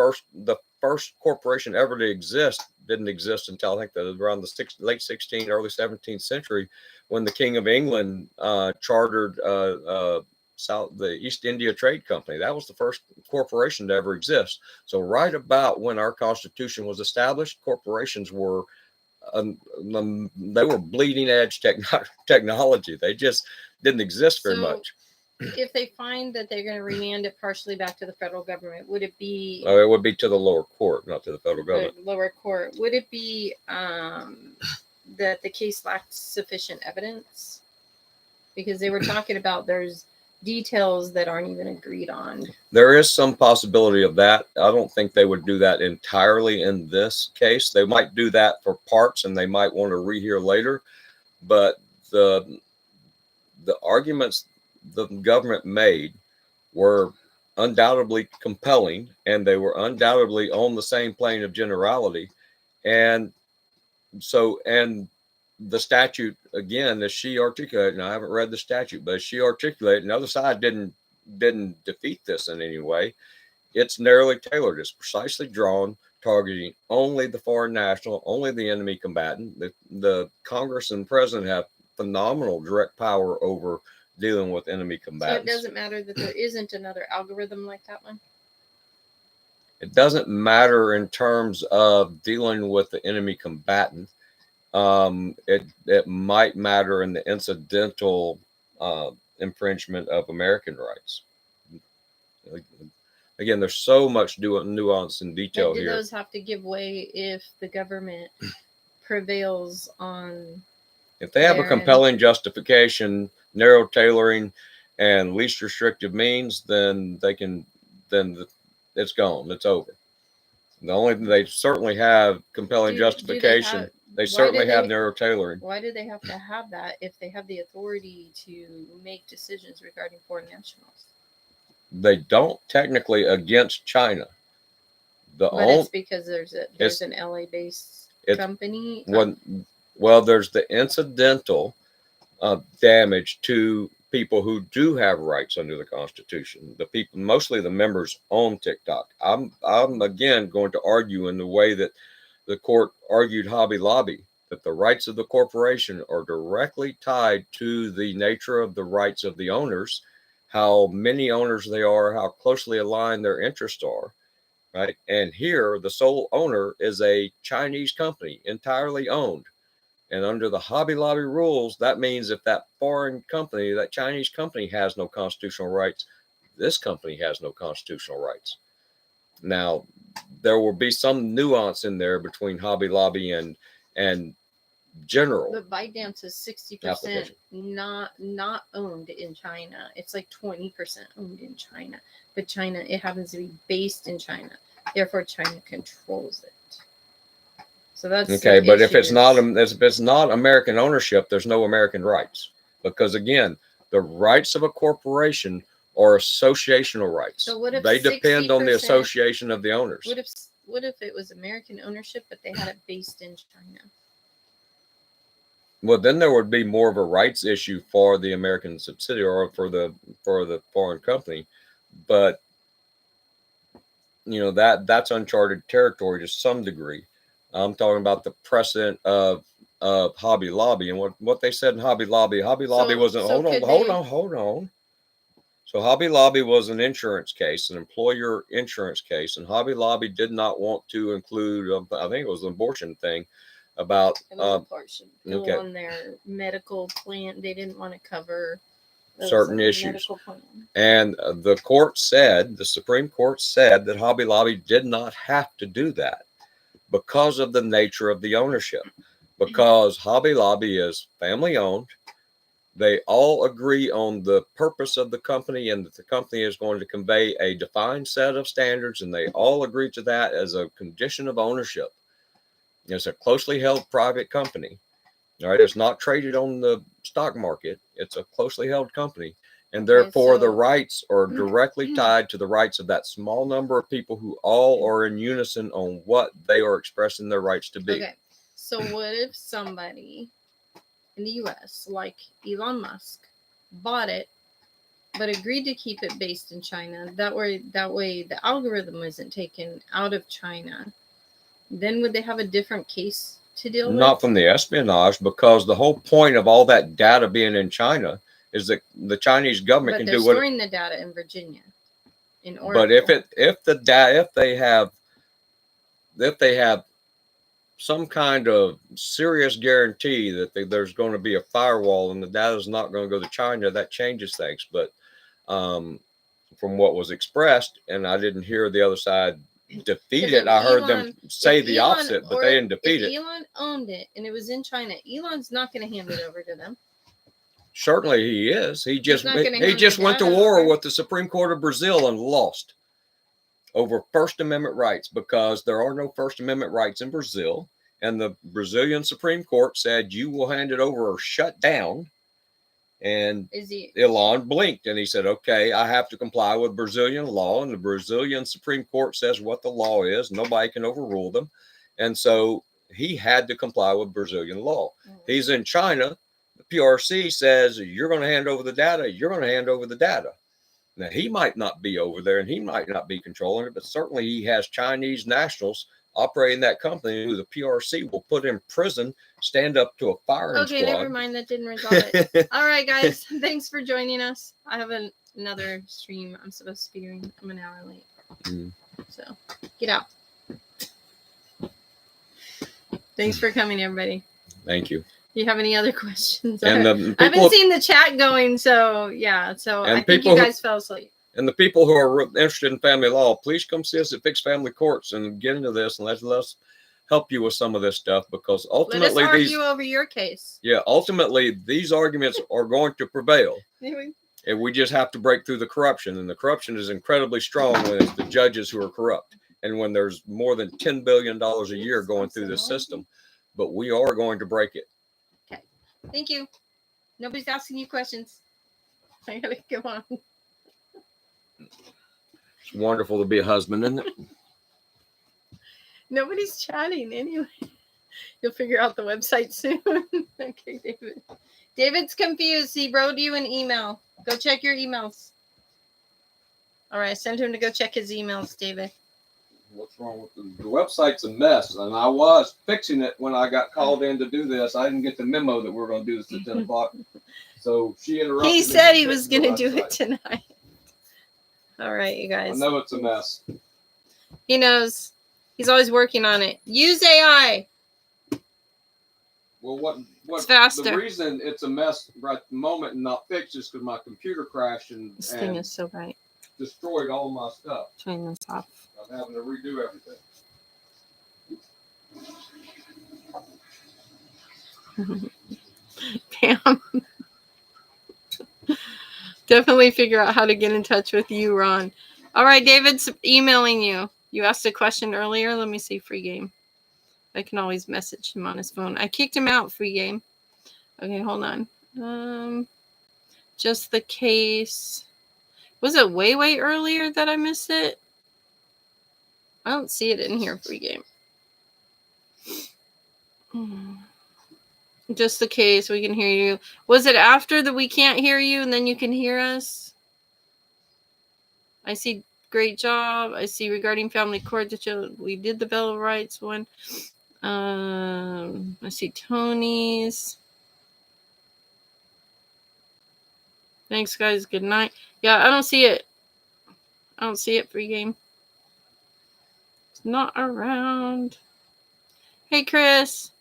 first corporation ever to exist didn't exist until I think around the late 16th, early 17th century, when the King of England chartered the East India Trade Company. That was the first corporation to ever exist. So right about when our Constitution was established, corporations were they were bleeding edge technology. They just didn't exist very much. If they find that they're going to remand it partially back to the federal government, would it be? It would be to the lower court, not to the federal government. Lower court. Would it be that the case lacked sufficient evidence? Because they were talking about there's details that aren't even agreed on. There is some possibility of that. I don't think they would do that entirely in this case. They might do that for parts, and they might want to rehear later. But the arguments the government made were undoubtedly compelling, and they were undoubtedly on the same plane of generality. And so, and the statute, again, as she articulated, and I haven't read the statute, but as she articulated, and the other side didn't defeat this in any way. It's narrowly tailored. It's precisely drawn, targeting only the foreign national, only the enemy combatant. The Congress and president have phenomenal direct power over dealing with enemy combatants. So it doesn't matter that there isn't another algorithm like that one? It doesn't matter in terms of dealing with the enemy combatant. It might matter in the incidental infringement of American rights. Again, there's so much nuance and detail here. Do those have to give way if the government prevails on? If they have a compelling justification, narrow tailoring, and least restrictive means, then they can. Then it's gone. It's over. The only thing they certainly have compelling justification. They certainly have narrow tailoring. Why do they have to have that if they have the authority to make decisions regarding foreign nationals? They don't technically against China. It's because there's an LA-based company. Well, there's the incidental damage to people who do have rights under the Constitution. The people, mostly the members on TikTok. I'm again going to argue in the way that the court argued Hobby Lobby, that the rights of the corporation are directly tied to the nature of the rights of the owners, how many owners they are, how closely aligned their interests are, right? And here, the sole owner is a Chinese company, entirely owned. And under the Hobby Lobby rules, that means if that foreign company, that Chinese company has no constitutional rights, this company has no constitutional rights. Now, there will be some nuance in there between Hobby Lobby and general. But ByteDance is 60% not owned in China. It's like 20% owned in China. But China, it happens to be based in China. Therefore, China controls it. So that's okay. But if it's not American ownership, there's no American rights. Because again, the rights of a corporation are associational rights. So what if they depend on the association of the owners? What if it was American ownership, but they had it based in China? Well, then there would be more of a rights issue for the American subsidiary or for the foreign company. But that's uncharted territory to some degree. I'm talking about the precedent of Hobby Lobby and what they said in Hobby Lobby. Hobby Lobby wasn't. Hold on. So Hobby Lobby was an insurance case, an employer insurance case, and Hobby Lobby did not want to include, I think it was an abortion thing about Abortion okay. on their medical plan. They didn't want to cover certain issues. medical plan. And the court said, the Supreme Court said that Hobby Lobby did not have to do that because of the nature of the ownership. Because Hobby Lobby is family owned. They all agree on the purpose of the company and that the company is going to convey a defined set of standards, and they all agree to that as a condition of ownership. It's a closely held private company. All right, it's not traded on the stock market. It's a closely held company, and therefore the rights are directly tied to the rights of that small number of people who all are in unison on what they are expressing their rights to be. Okay, so what if somebody in the U.S., like Elon Musk, bought it, but agreed to keep it based in China? That way the algorithm isn't taken out of China. Then would they have a different case to deal with? Not from the espionage, because the whole point of all that data being in China is that the Chinese government can do what. But they're storing the data in Virginia, in Oracle. But if they have some kind of serious guarantee that there's going to be a firewall and the data is not going to go to China, that changes things. But from what was expressed, and I didn't hear the other side defeat it. I heard them say the opposite, but they didn't defeat it. Elon owned it and it was in China, Elon's not going to hand it over to them. Certainly he is. He just went to war with the Supreme Court of Brazil and lost over First Amendment rights, because there are no First Amendment rights in Brazil. And the Brazilian Supreme Court said, you will hand it over or shut down. And Elon blinked and he said, okay, I have to comply with Brazilian law. And the Brazilian Supreme Court says what the law is. Nobody can overrule them. And so he had to comply with Brazilian law. He's in China. The PRC says, you're going to hand over the data. You're going to hand over the data. Now, he might not be over there and he might not be controlling it, but certainly he has Chinese nationals operating that company who the PRC will put in prison, stand up to a firing squad. Okay, never mind. That didn't resolve it. All right, guys. Thanks for joining us. I have another stream I'm supposed to be doing. I'm an hour late. So get out. Thanks for coming, everybody. Thank you. Do you have any other questions? And I haven't seen the chat going, so yeah. So I think you guys fell asleep. And the people who are interested in family law, please come see us at Fixed Family Courts and get into this, and let us help you with some of this stuff, because ultimately let us argue over your case. Yeah, ultimately these arguments are going to prevail. And we just have to break through the corruption, and the corruption is incredibly strong when it's the judges who are corrupt, and when there's more than $10 billion a year going through this system. But we are going to break it. Okay, thank you. Nobody's asking you questions. I gotta go on. It's wonderful to be a husband, isn't it? Nobody's chatting anyway. You'll figure out the website soon. Okay, David. David's confused. He wrote you an email. Go check your emails. All right, send him to go check his emails, David. What's wrong with the website's a mess, and I was fixing it when I got called in to do this. I didn't get the memo that we're going to do this at 10 o'clock. So she interrupted. He said he was going to do it tonight. All right, you guys. I know it's a mess. He knows. He's always working on it. Use AI. Well, it's faster. The reason it's a mess right at the moment and not fixed is because my computer crashed and this thing is so bright. Destroyed all my stuff. Turn this off. I'm having to redo everything. Damn. Definitely figure out how to get in touch with you, Ron. All right, David's emailing you. You asked a question earlier. Let me see, free game. I can always message him on his phone. I kicked him out, free game. Okay, hold on. Just the case. Was it way earlier that I missed it? I don't see it in here, free game. Just the case, we can hear you. Was it after the we can't hear you and then you can hear us? I see great job. I see regarding family court that we did the Bill of Rights one. I see Tony's. Thanks, guys. Good night. Yeah, I don't see it. I don't see it. Free game. It's not around. Hey, Chris.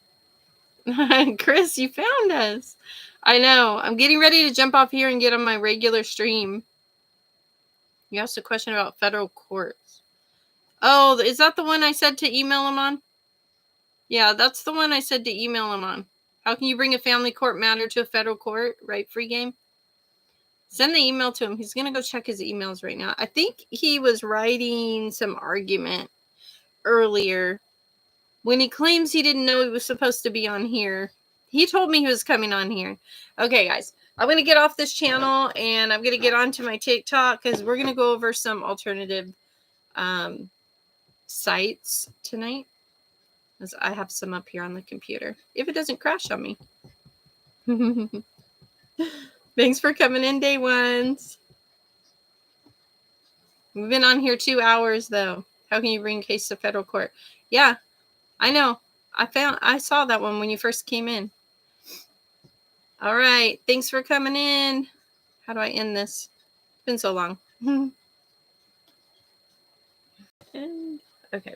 Chris, you found us. I know. I'm getting ready to jump off here and get on my regular stream. You asked a question about federal courts. Oh, is that the one I said to email him on? Yeah, that's the one I said to email him on. How can you bring a family court matter to a federal court? Right, free game? Send the email to him. He's going to go check his emails right now. I think he was writing some argument earlier when he claims he didn't know he was supposed to be on here. He told me he was coming on here. Okay, guys. I'm going to get off this channel and I'm going to get onto my TikTok because we're going to go over some alternative sites tonight. As I have some up here on the computer. If it doesn't crash on me. Thanks for coming in, day ones. We've been on here 2 hours, though. How can you bring a case to federal court? Yeah, I know. I saw that one when you first came in. All right. Thanks for coming in. How do I end this? It's been so long.